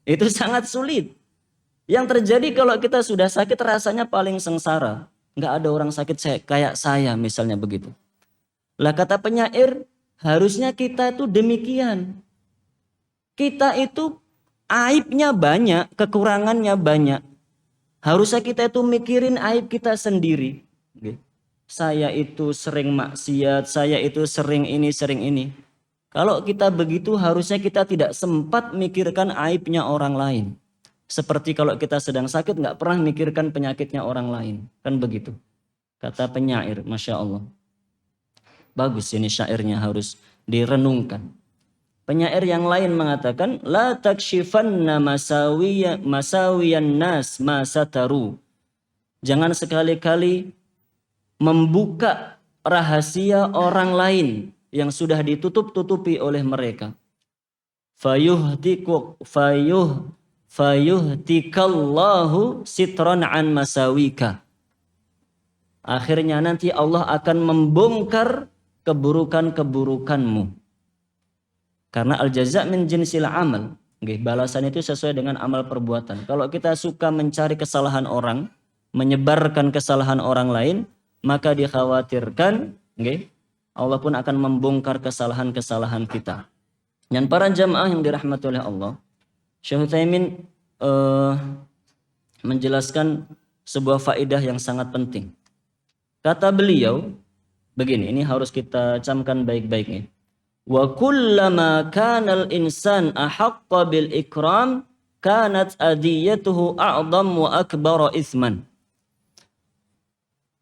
Itu sangat sulit. Yang terjadi kalau kita sudah sakit rasanya paling sengsara. Nggak ada orang sakit kayak saya misalnya begitu. Lah kata penyair, harusnya kita itu demikian. Kita itu aibnya banyak, kekurangannya banyak. Harusnya kita itu mikirin aib kita sendiri. Saya itu sering maksiat, saya itu sering ini, sering ini. Kalau kita begitu harusnya kita tidak sempat mikirkan aibnya orang lain. Seperti kalau kita sedang sakit nggak pernah mikirkan penyakitnya orang lain. Kan begitu. Kata penyair, Masya Allah. Bagus ini syairnya harus direnungkan. Penyair yang lain mengatakan, La takshifanna masawiyan nas masataru. Jangan sekali-kali membuka rahasia orang lain yang sudah ditutup-tutupi oleh mereka. Fayuhtikallahu sitran an masawika. Akhirnya nanti Allah akan membongkar keburukan-keburukanmu. Karena al-jaza' min jinsil amal. Balasan itu sesuai dengan amal perbuatan. Kalau kita suka mencari kesalahan orang, menyebarkan kesalahan orang lain, maka dikhawatirkan Allah pun akan membongkar kesalahan-kesalahan kita. Dan para jamaah yang dirahmati oleh Allah, Syekh Utsaimin menjelaskan sebuah faedah yang sangat penting. Kata beliau begini, ini harus kita camkan baik-baiknya. Wa kullama kana al-insan ahaqqa bil ikram kanat adiyatuhu a'dham wa akbara itsman.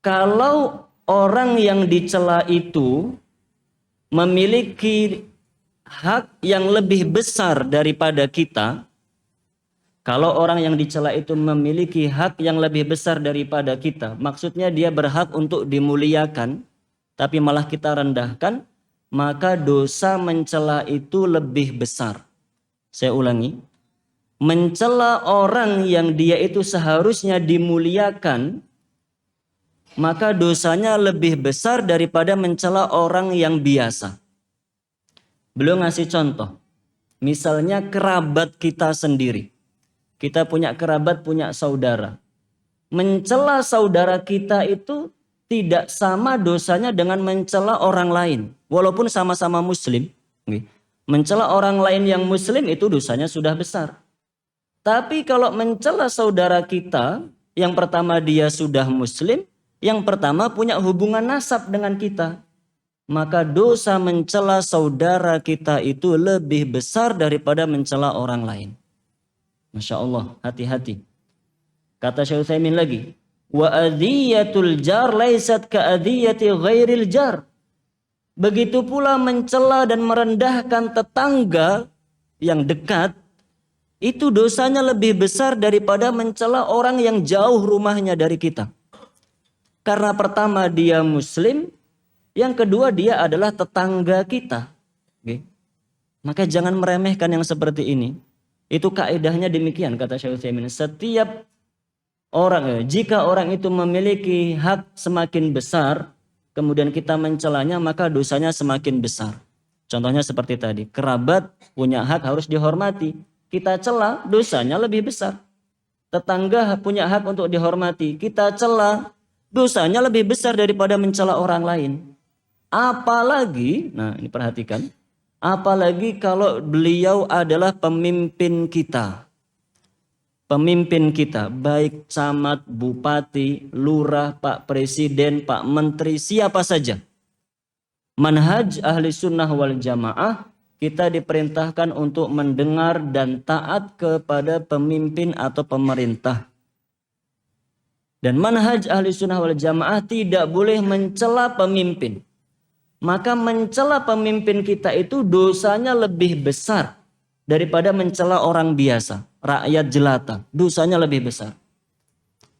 Kalau orang yang dicela itu memiliki hak yang lebih besar daripada kita, kalau orang yang dicela itu memiliki hak yang lebih besar daripada kita, maksudnya dia berhak untuk dimuliakan, tapi malah kita rendahkan, maka dosa mencela itu lebih besar. Saya ulangi, mencela orang yang dia itu seharusnya dimuliakan, maka dosanya lebih besar daripada mencela orang yang biasa. Beliau ngasih contoh. Misalnya kerabat kita sendiri. Kita punya kerabat, punya saudara. Mencela saudara kita itu tidak sama dosanya dengan mencela orang lain. Walaupun sama-sama muslim. Mencela orang lain yang muslim itu dosanya sudah besar. Tapi kalau mencela saudara kita, yang pertama dia sudah muslim, yang pertama punya hubungan nasab dengan kita. Maka dosa mencela saudara kita itu lebih besar daripada mencela orang lain. Masya Allah, hati-hati. Kata Syekh Utsaimin lagi, wa adhiyatul jar laisat ka adhiyati ghairil jar. Begitu pula mencela dan merendahkan tetangga yang dekat, itu dosanya lebih besar daripada mencela orang yang jauh rumahnya dari kita. Karena pertama dia muslim, yang kedua dia adalah tetangga kita. Maka jangan meremehkan yang seperti ini. Itu kaidahnya demikian kata Syekh Utsaimin. Setiap orang, jika orang itu memiliki hak semakin besar, kemudian kita mencelanya, maka dosanya semakin besar. Contohnya seperti tadi, kerabat punya hak harus dihormati. Kita cela, dosanya lebih besar. Tetangga punya hak untuk dihormati. Kita cela, dosanya lebih besar daripada mencela orang lain. Apalagi, nah ini perhatikan, apalagi kalau beliau adalah pemimpin kita. Pemimpin kita, baik camat, bupati, lurah, Pak Presiden, Pak Menteri, siapa saja. Manhaj ahli sunnah wal jamaah, kita diperintahkan untuk mendengar dan taat kepada pemimpin atau pemerintah. Dan manhaj ahli sunnah wal jamaah tidak boleh mencela pemimpin. maka mencela pemimpin kita itu dosanya lebih besar daripada mencela orang biasa, rakyat jelata. Dosanya lebih besar.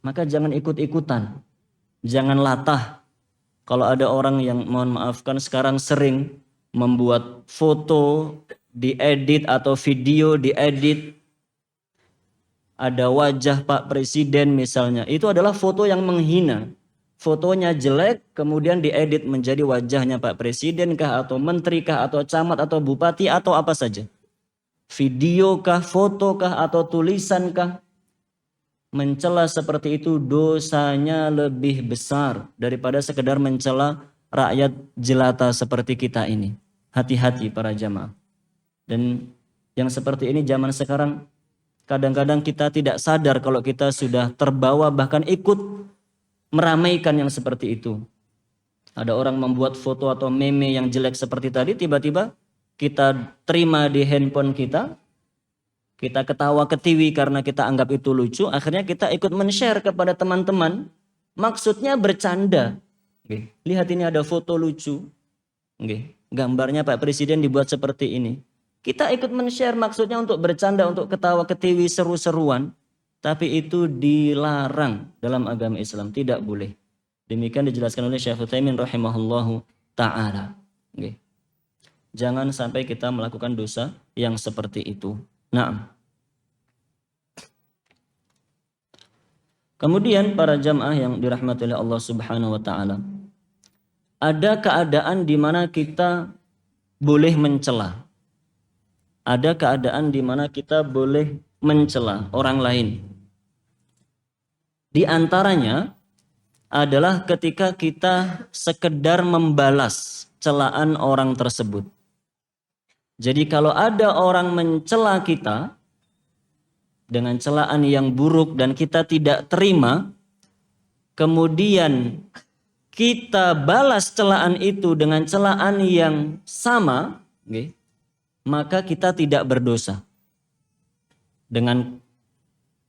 Maka jangan ikut-ikutan, jangan latah. Kalau ada orang yang, mohon maafkan, sekarang sering membuat foto diedit atau video diedit, ada wajah Pak Presiden misalnya, itu adalah foto yang menghina. Fotonya jelek, kemudian diedit menjadi wajahnya Pak Presiden kah, atau menteri kah, atau camat, atau bupati, atau apa saja. Video kah, foto kah, atau tulisan kah. Mencela seperti itu dosanya lebih besar daripada sekedar mencela rakyat jelata seperti kita ini. Hati-hati para jamaah. Dan yang seperti ini zaman sekarang, kadang-kadang kita tidak sadar kalau kita sudah terbawa, bahkan ikut meramaikan yang seperti itu. Ada orang membuat foto atau meme yang jelek seperti tadi, tiba-tiba kita terima di handphone kita ketawa ketiwi karena kita anggap itu lucu, akhirnya kita ikut men-share kepada teman-teman, maksudnya bercanda. Lihat ini ada foto lucu, gambarnya Pak Presiden dibuat seperti ini. Kita ikut men-share maksudnya untuk bercanda, untuk ketawa ketiwi, seru-seruan. Tapi itu dilarang dalam agama Islam, tidak boleh. Demikian dijelaskan oleh Syekh Utsaimin rahimahullahu ta'ala. Jangan sampai kita melakukan dosa yang seperti itu. Nah, kemudian para jamaah yang dirahmati oleh Allah Subhanahu wa taala, ada keadaan di mana kita boleh mencela. Ada keadaan di mana kita boleh mencela orang lain. Di antaranya adalah ketika kita sekedar membalas celaan orang tersebut. Jadi kalau ada orang mencela kita dengan celaan yang buruk dan kita tidak terima, kemudian kita balas celaan itu dengan celaan yang sama, maka kita tidak berdosa. Dengan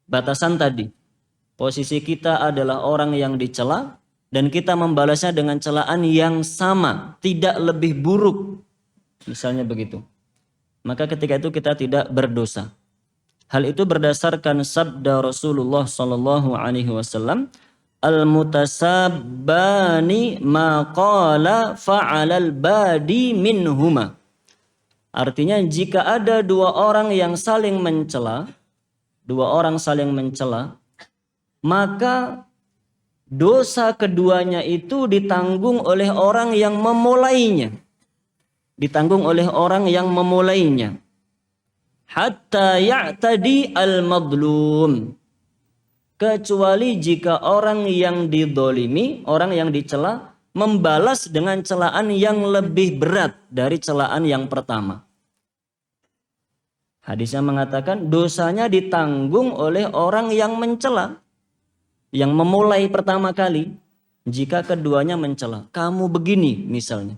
batasan tadi, posisi kita adalah orang yang dicela dan kita membalasnya dengan celaan yang sama, tidak lebih buruk, misalnya begitu. Maka ketika itu kita tidak berdosa. Hal itu berdasarkan sabda Rasulullah sallallahu alaihi wasallam, al-mutasabbani ma qala fa'alal badi minhuma. Artinya jika ada dua orang saling mencela, maka dosa keduanya itu ditanggung oleh orang yang memulainya. Hatta ya'tadi al-madlum. Kecuali jika orang yang didolimi, orang yang dicela, membalas dengan celaan yang lebih berat dari celaan yang pertama. Hadisnya mengatakan dosanya ditanggung oleh orang yang mencela, yang memulai pertama kali. Jika keduanya mencela, kamu begini misalnya,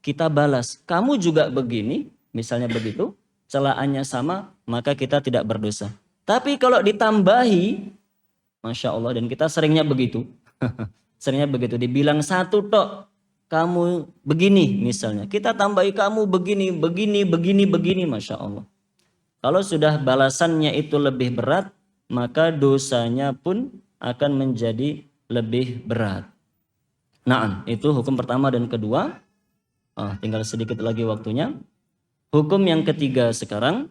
kita balas, kamu juga begini, misalnya begitu, celaannya sama, maka kita tidak berdosa. Tapi kalau ditambahi, Masya Allah, dan kita seringnya begitu, dibilang satu tok, kamu begini misalnya, kita tambahi kamu begini, Masya Allah. Kalau sudah balasannya itu lebih berat, maka dosanya pun akan menjadi lebih berat. Nah, itu hukum pertama dan kedua. Tinggal sedikit lagi waktunya. Hukum yang ketiga sekarang.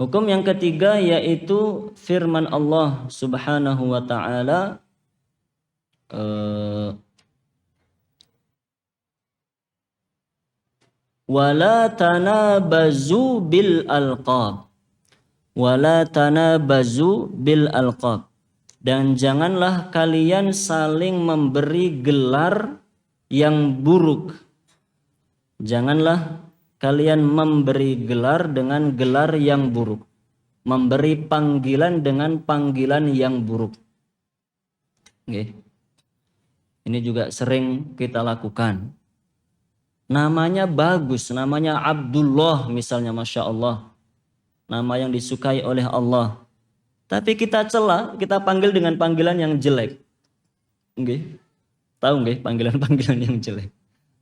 Hukum yang ketiga yaitu firman Allah Subhanahu wa ta'ala, wala tanabazu bil alqab. Dan janganlah kalian saling memberi gelar yang buruk. Janganlah kalian memberi gelar dengan gelar yang buruk. Memberi panggilan dengan panggilan yang buruk. Ini juga sering kita lakukan. Namanya bagus, namanya Abdullah misalnya, Masya Allah. Nama yang disukai oleh Allah. Tapi kita cela, kita panggil dengan panggilan yang jelek. Tahu nggih panggilan-panggilan yang jelek?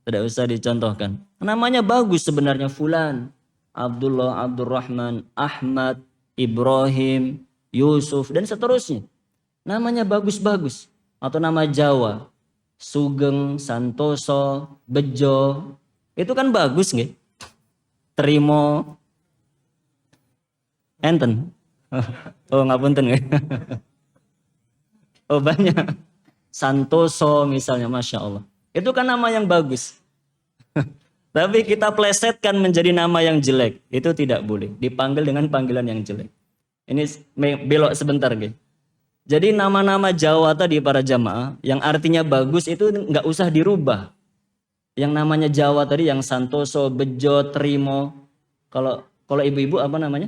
Tidak usah dicontohkan. Namanya bagus sebenarnya, Fulan, Abdullah, Abdurrahman, Ahmad, Ibrahim, Yusuf, dan seterusnya. Namanya bagus-bagus. Atau nama Jawa, Sugeng, Santoso, Bejo. Itu kan bagus nggih? Trimo, enten. Oh ngapunten nggih. Oh banyak. Santoso misalnya, Masya Allah. Itu kan nama yang bagus. Tapi kita plesetkan menjadi nama yang jelek. Itu tidak boleh. Dipanggil dengan panggilan yang jelek. Ini belok sebentar. Gitu. Jadi nama-nama Jawa tadi para jamaah, yang artinya bagus itu nggak usah dirubah. Yang namanya Jawa tadi, yang Santoso, Bejo, Trimo. Kalau ibu-ibu apa namanya?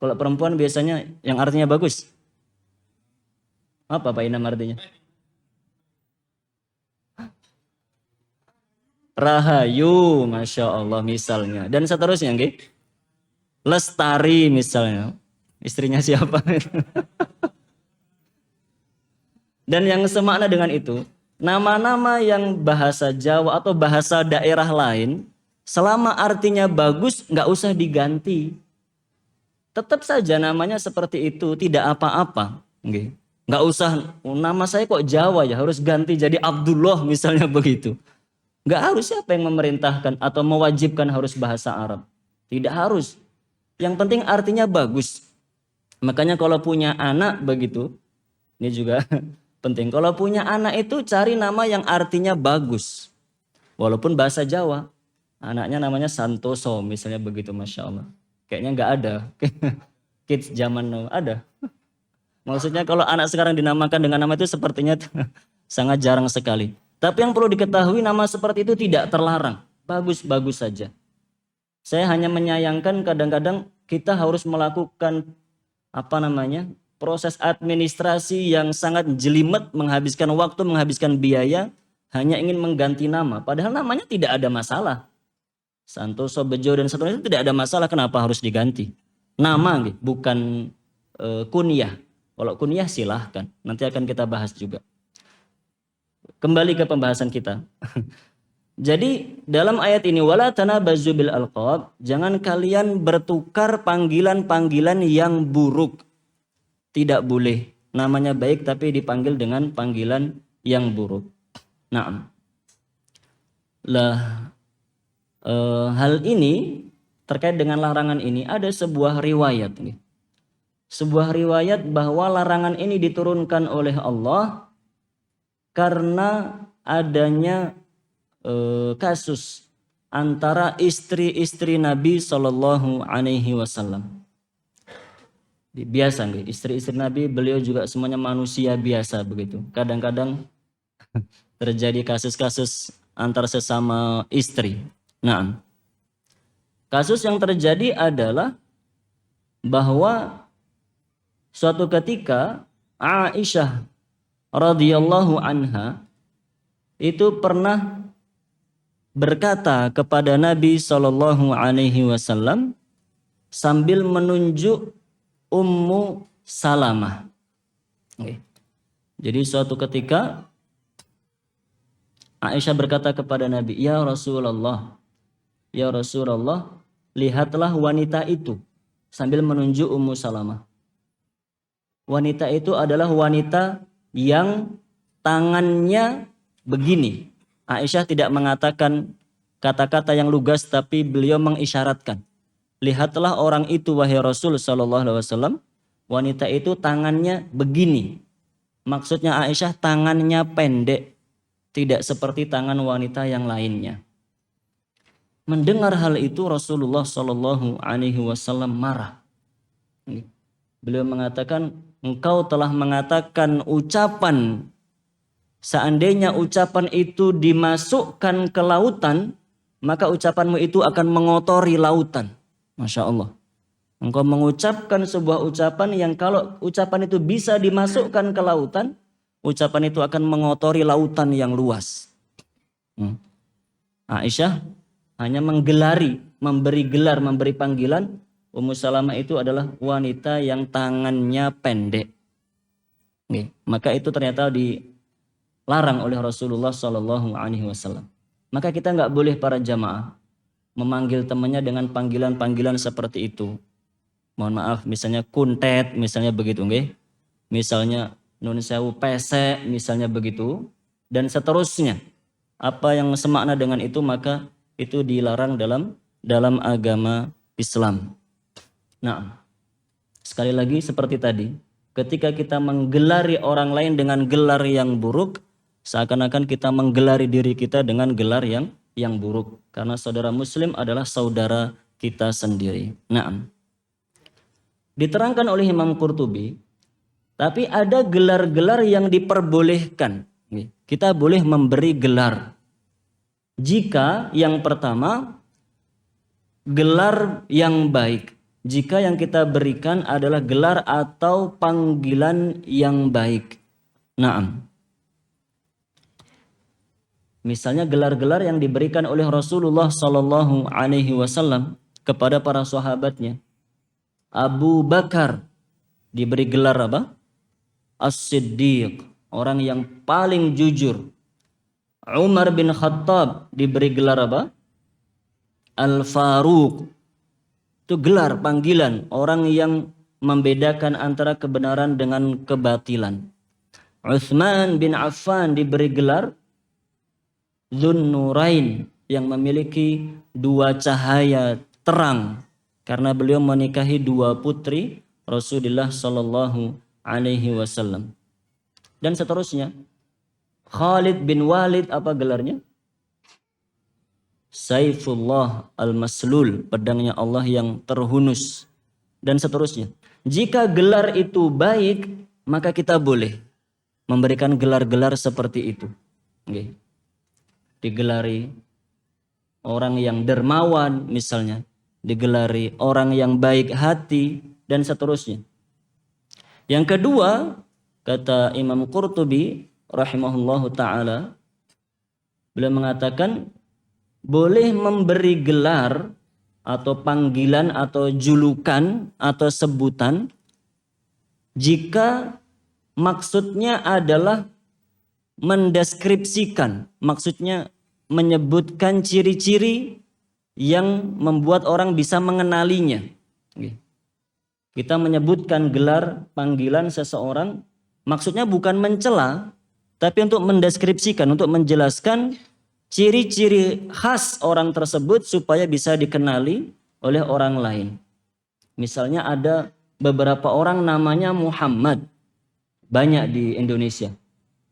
Kalau perempuan biasanya yang artinya bagus. Apa Pak Inam artinya? Rahayu, Masya Allah misalnya. Dan seterusnya, nggih. Lestari misalnya. Istrinya siapa? Dan yang semakna dengan itu, nama-nama yang bahasa Jawa atau bahasa daerah lain, selama artinya bagus, nggak usah diganti. Tetap saja namanya seperti itu, tidak apa-apa. Nggih. Nggak usah, nama saya kok Jawa ya, harus ganti jadi Abdullah misalnya begitu. Nggak harus, siapa yang memerintahkan atau mewajibkan harus bahasa Arab. Tidak harus. Yang penting artinya bagus. Makanya kalau punya anak begitu, ini juga penting. Kalau punya anak itu cari nama yang artinya bagus. Walaupun bahasa Jawa. Anaknya namanya Santoso misalnya begitu, Masya Allah. Kayaknya nggak ada. Kids zaman now ada. Maksudnya kalau anak sekarang dinamakan dengan nama itu sepertinya sangat jarang sekali. Tapi yang perlu diketahui, nama seperti itu tidak terlarang. Bagus-bagus saja. Saya hanya menyayangkan kadang-kadang kita harus melakukan proses administrasi yang sangat jelimet, menghabiskan waktu, menghabiskan biaya, hanya ingin mengganti nama. Padahal namanya tidak ada masalah. Santoso, Bejo, dan seterusnya itu tidak ada masalah. Kenapa harus diganti? Nama, bukan kunyah. Kalau kunyah silahkan. Nanti akan kita bahas juga. Kembali ke pembahasan kita. Jadi dalam ayat ini, wala tanabazu bil alqab, jangan kalian bertukar panggilan-panggilan yang buruk. Tidak boleh. Namanya baik tapi dipanggil dengan panggilan yang buruk. Nah, hal ini terkait dengan larangan ini ada sebuah riwayat. Sebuah riwayat bahwa larangan ini diturunkan oleh Allah karena adanya kasus antara istri-istri Nabi Shallallahu Alaihi Wasallam. Biasa nggih, istri-istri Nabi beliau juga semuanya manusia biasa begitu. Kadang-kadang terjadi kasus-kasus antar sesama istri. Nah, kasus yang terjadi adalah bahwa suatu ketika Aisyah radhiyallahu anha itu pernah berkata kepada Nabi Shallallahu Alaihi Wasallam sambil menunjuk Ummu Salamah. Jadi suatu ketika Aisyah berkata kepada Nabi, ya Rasulullah, lihatlah wanita itu, sambil menunjuk Ummu Salamah. Wanita itu adalah wanita yang tangannya begini. Aisyah tidak mengatakan kata-kata yang lugas, tapi beliau mengisyaratkan. Lihatlah orang itu wahai Rasul sallallahu alaihi wasallam, wanita itu tangannya begini. Maksudnya Aisyah tangannya pendek, tidak seperti tangan wanita yang lainnya. Mendengar hal itu Rasulullah sallallahu alaihi wasallam marah. Beliau mengatakan, engkau telah mengatakan ucapan, seandainya ucapan itu dimasukkan ke lautan, maka ucapanmu itu akan mengotori lautan. Masya Allah. Engkau mengucapkan sebuah ucapan yang kalau ucapan itu bisa dimasukkan ke lautan, ucapan itu akan mengotori lautan yang luas. Aisyah hanya memberi gelar, memberi panggilan. Ummu Salamah itu adalah wanita yang tangannya pendek. Maka itu ternyata dilarang oleh Rasulullah Shallallahu Alaihi Wasallam. Maka kita nggak boleh para jamaah memanggil temannya dengan panggilan-panggilan seperti itu. Mohon maaf, misalnya kuntet, misalnya begitu, nggih. Misalnya nun sewu pesek, misalnya begitu, dan seterusnya. Apa yang semakna dengan itu maka itu dilarang dalam agama Islam. Nah, sekali lagi seperti tadi, ketika kita menggelari orang lain dengan gelar yang buruk, seakan-akan kita menggelari diri kita dengan gelar yang buruk. Karena saudara muslim adalah saudara kita sendiri. Nah, diterangkan oleh Imam Qurtubi, tapi ada gelar-gelar yang diperbolehkan. Kita boleh memberi gelar. Jika yang pertama, gelar yang baik. Jika yang kita berikan adalah gelar atau panggilan yang baik. Naam. Misalnya gelar-gelar yang diberikan oleh Rasulullah Sallallahu Alaihi Wasallam kepada para sahabatnya. Abu Bakar diberi gelar apa? As-Siddiq, orang yang paling jujur. Umar bin Khattab diberi gelar apa? Al-Faruq. Itu gelar panggilan orang yang membedakan antara kebenaran dengan kebatilan. Utsman bin Affan diberi gelar Dzun-Nurain, yang memiliki dua cahaya terang karena beliau menikahi dua putri Rasulullah Sallallahu Alaihi Wasallam. Dan seterusnya. Khalid bin Walid apa gelarnya? Saifullah al-Maslul, pedangnya Allah yang terhunus. Dan seterusnya. Jika gelar itu baik, maka kita boleh memberikan gelar-gelar seperti itu. Okay. Digelari orang yang dermawan misalnya, digelari orang yang baik hati, dan seterusnya. Yang kedua, kata Imam Qurtubi rahimahullahu ta'ala, beliau mengatakan boleh memberi gelar atau panggilan atau julukan atau sebutan jika maksudnya adalah mendeskripsikan, maksudnya menyebutkan ciri-ciri yang membuat orang bisa mengenalinya. Kita menyebutkan gelar panggilan seseorang, maksudnya bukan mencela, tapi untuk mendeskripsikan, untuk menjelaskan ciri-ciri khas orang tersebut supaya bisa dikenali oleh orang lain. Misalnya ada beberapa orang namanya Muhammad, banyak di Indonesia.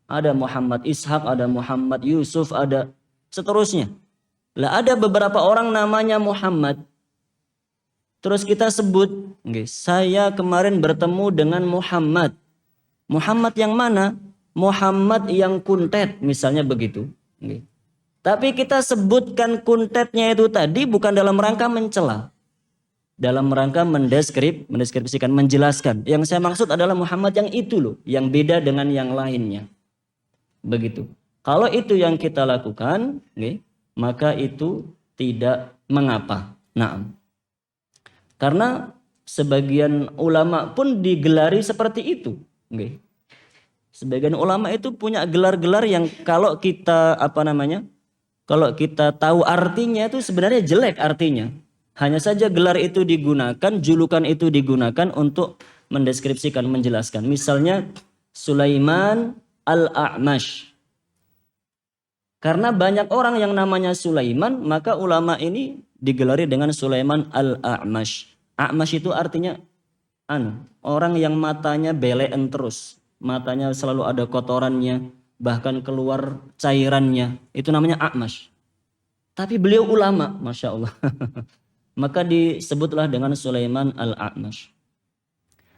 Ada Muhammad Ishak, ada Muhammad Yusuf, ada seterusnya. Lah ada beberapa orang namanya Muhammad. Terus kita sebut, saya kemarin bertemu dengan Muhammad. Muhammad yang mana? Muhammad yang kuntet, misalnya begitu. Tapi kita sebutkan kuntetnya itu tadi bukan dalam rangka mencela. Dalam rangka mendeskripsikan, menjelaskan. Yang saya maksud adalah Muhammad yang itu loh, yang beda dengan yang lainnya. Begitu. Kalau itu yang kita lakukan, maka itu tidak mengapa. Nah, karena sebagian ulama pun digelari seperti itu. Sebagian ulama itu punya gelar-gelar yang kalau kita kalau kita tahu artinya itu sebenarnya jelek artinya. Hanya saja gelar itu digunakan, julukan itu digunakan untuk mendeskripsikan, menjelaskan. Misalnya Sulaiman Al-A'mash. Karena banyak orang yang namanya Sulaiman, maka ulama ini digelari dengan Sulaiman Al-A'mash. A'mash itu artinya orang yang matanya belean terus. Matanya selalu ada kotorannya, bahkan keluar cairannya. Itu namanya A'mash. Tapi beliau ulama, Masya Allah. Maka disebutlah dengan Sulaiman Al-A'mash.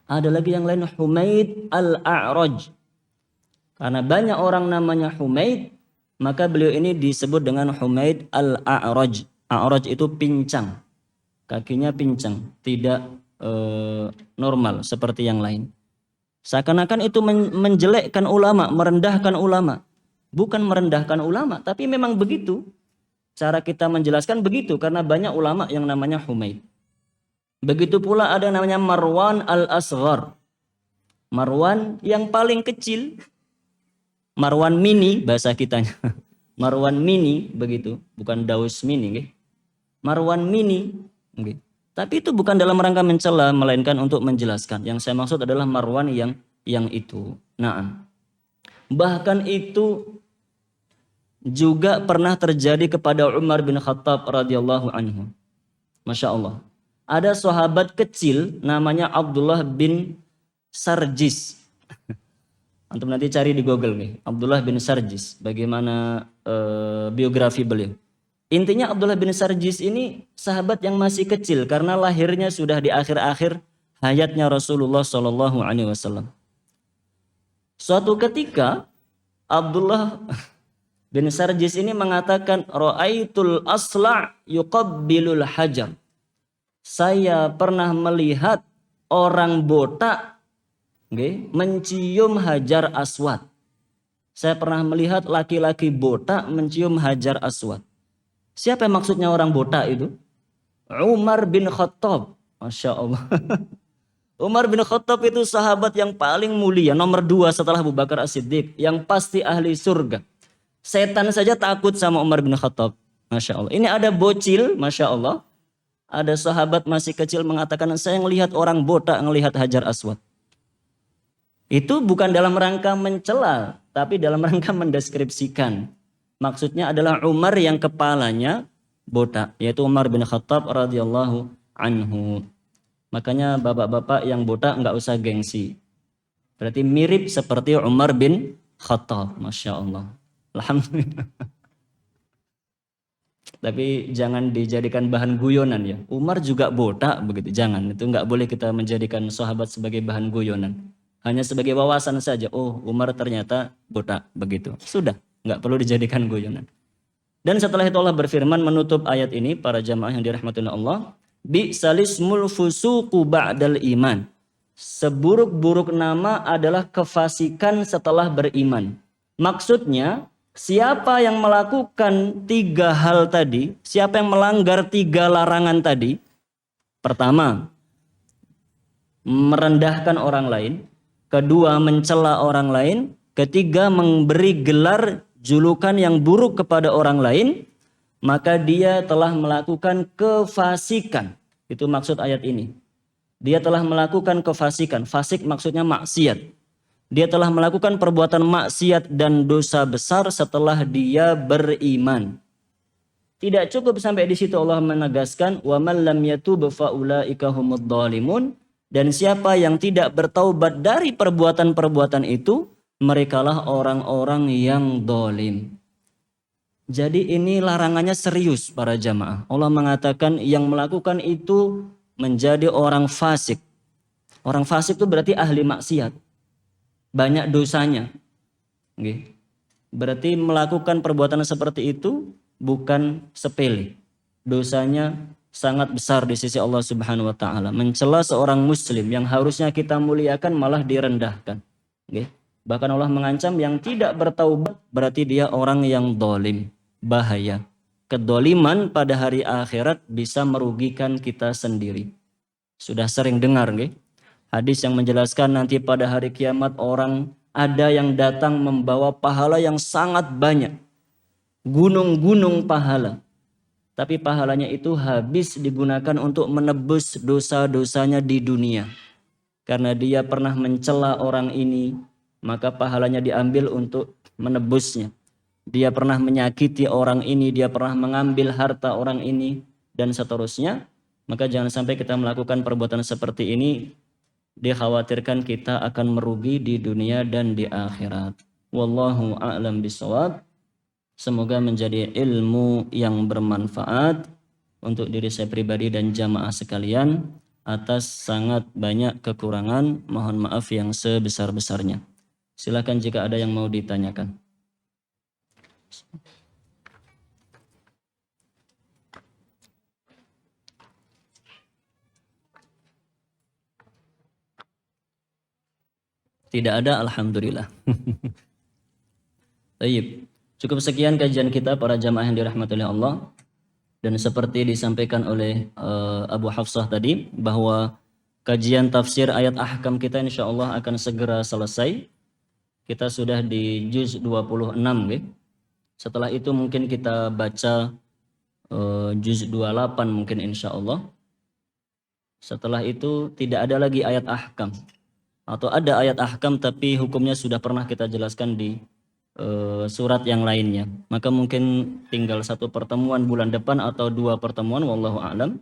Ada lagi yang lain, Humaid Al-A'raj. Karena banyak orang namanya Humaid, maka beliau ini disebut dengan Humaid Al-A'raj. A'raj itu pincang. Kakinya pincang, tidak normal seperti yang lain. Seakan-akan itu menjelekkan ulama, merendahkan ulama. Bukan merendahkan ulama, tapi memang begitu. Cara kita menjelaskan begitu, karena banyak ulama yang namanya Humaid. Begitu pula ada namanya Marwan Al-Asghar. Marwan yang paling kecil. Marwan Mini bahasa kitanya. Marwan Mini begitu, bukan Daus Mini nggih. Marwan Mini nggih. Tapi itu bukan dalam rangka mencela melainkan untuk menjelaskan. Yang saya maksud adalah Marwan yang itu. Nah, bahkan itu juga pernah terjadi kepada Umar bin Khattab radhiyallahu anhu. Masya Allah. Ada sahabat kecil namanya Abdullah bin Sarjis. Antum nanti cari di Google nih, Abdullah bin Sarjis. Bagaimana biografi beliau. Intinya Abdullah bin Sarjis ini sahabat yang masih kecil karena lahirnya sudah di akhir-akhir hayatnya Rasulullah Shallallahu Alaihi Wasallam. Suatu ketika Abdullah bin Sarjis ini mengatakan, Ra'aitul asla' yuqabbilul hajar. Saya pernah melihat orang botak mencium hajar aswad. Saya pernah melihat laki-laki botak mencium hajar aswad. Siapa yang maksudnya orang botak itu? Umar bin Khattab. Masya Allah. Umar bin Khattab itu sahabat yang paling mulia, nomor 2 setelah Abu Bakar As-Siddiq, yang pasti ahli surga. Setan saja takut sama Umar bin Khattab. Masya Allah. Ini ada bocil, Masya Allah. Ada sahabat masih kecil mengatakan, saya ngelihat orang botak ngelihat hajar aswad. Itu bukan dalam rangka mencela, tapi dalam rangka mendeskripsikan. Maksudnya adalah Umar yang kepalanya botak, yaitu Umar bin Khattab radhiyallahu anhu. Makanya bapak-bapak yang botak nggak usah gengsi. Berarti mirip seperti Umar bin Khattab, Masya Allah. Alhamdulillah. Tapi jangan dijadikan bahan guyonan ya. Umar juga botak begitu, jangan. Itu nggak boleh kita menjadikan sahabat sebagai bahan guyonan. Hanya sebagai wawasan saja. Oh, Umar ternyata botak begitu. Sudah, nggak perlu dijadikan guyonan. Dan setelah itu Allah berfirman menutup ayat ini, para jamaah yang dirahmati Allah, bi'salismul fusuqu ba'dal iman. Seburuk-buruk nama adalah kefasikan setelah beriman. Maksudnya, siapa yang melakukan 3 hal tadi, siapa yang melanggar 3 larangan tadi, pertama, merendahkan orang lain, kedua, mencela orang lain, ketiga, memberi gelar julukan yang buruk kepada orang lain, maka dia telah melakukan kefasikan. Itu maksud ayat ini. Dia telah melakukan kefasikan. Fasik maksudnya maksiat. Dia telah melakukan perbuatan maksiat dan dosa besar setelah dia beriman. Tidak cukup sampai di situ Allah menegaskan, wa man lam yatub fa ulaika humudz dzalimun. Dan siapa yang tidak bertaubat dari perbuatan-perbuatan itu, merekalah orang-orang yang dolim. Jadi ini larangannya serius para jamaah. Allah mengatakan yang melakukan itu menjadi orang fasik. Orang fasik itu berarti ahli maksiat. Banyak dosanya. Berarti melakukan perbuatan seperti itu bukan sepele. Dosanya sangat besar di sisi Allah Subhanahu wa taala. Mencela seorang muslim yang harusnya kita muliakan malah direndahkan. Bahkan Allah mengancam yang tidak bertaubat berarti dia orang yang dolim. Bahaya. Kedoliman pada hari akhirat bisa merugikan kita sendiri. Sudah sering dengar hadis yang menjelaskan nanti pada hari kiamat orang ada yang datang membawa pahala yang sangat banyak. Gunung-gunung pahala. Tapi pahalanya itu habis digunakan untuk menebus dosa-dosanya di dunia. Karena dia pernah mencela orang ini, maka pahalanya diambil untuk menebusnya. Dia pernah menyakiti orang ini, dia pernah mengambil harta orang ini, dan seterusnya. Maka jangan sampai kita melakukan perbuatan seperti ini, dikhawatirkan kita akan merugi di dunia dan di akhirat. Wallahu a'lam bishawab. Semoga menjadi ilmu yang bermanfaat untuk diri saya pribadi dan jamaah sekalian. Atas sangat banyak kekurangan, mohon maaf yang sebesar-besarnya. Silakan jika ada yang mau ditanyakan. Tidak ada, alhamdulillah. Baik. Cukup sekian kajian kita para jamaah yang dirahmati oleh Allah. Dan seperti disampaikan oleh Abu Hafsah tadi, bahwa kajian tafsir ayat ahkam kita insya Allah akan segera selesai. kita sudah di juz 26 nggih. Setelah itu mungkin kita baca juz 28 mungkin insyaallah. Setelah itu tidak ada lagi ayat ahkam, atau ada ayat ahkam tapi hukumnya sudah pernah kita jelaskan di surat yang lainnya. Maka mungkin tinggal satu pertemuan bulan depan atau 2 pertemuan, wallahu a'lam.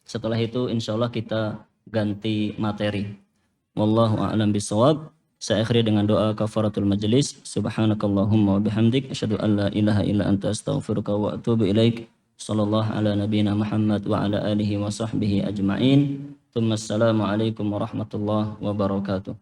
Setelah itu insyaallah kita ganti materi. Wallahu a'lam bishawab. Saya akhiri dengan doa kafaratul majlis. Subhanakallahumma wa bihamdik asyhadu an la ilaha illa anta astaghfiruka wa atubu ilaik. Sallallahu ala nabiyyina Muhammad wa ala alihi wa sahbihi ajma'in. Assalamualaikum warahmatullahi wabarakatuh.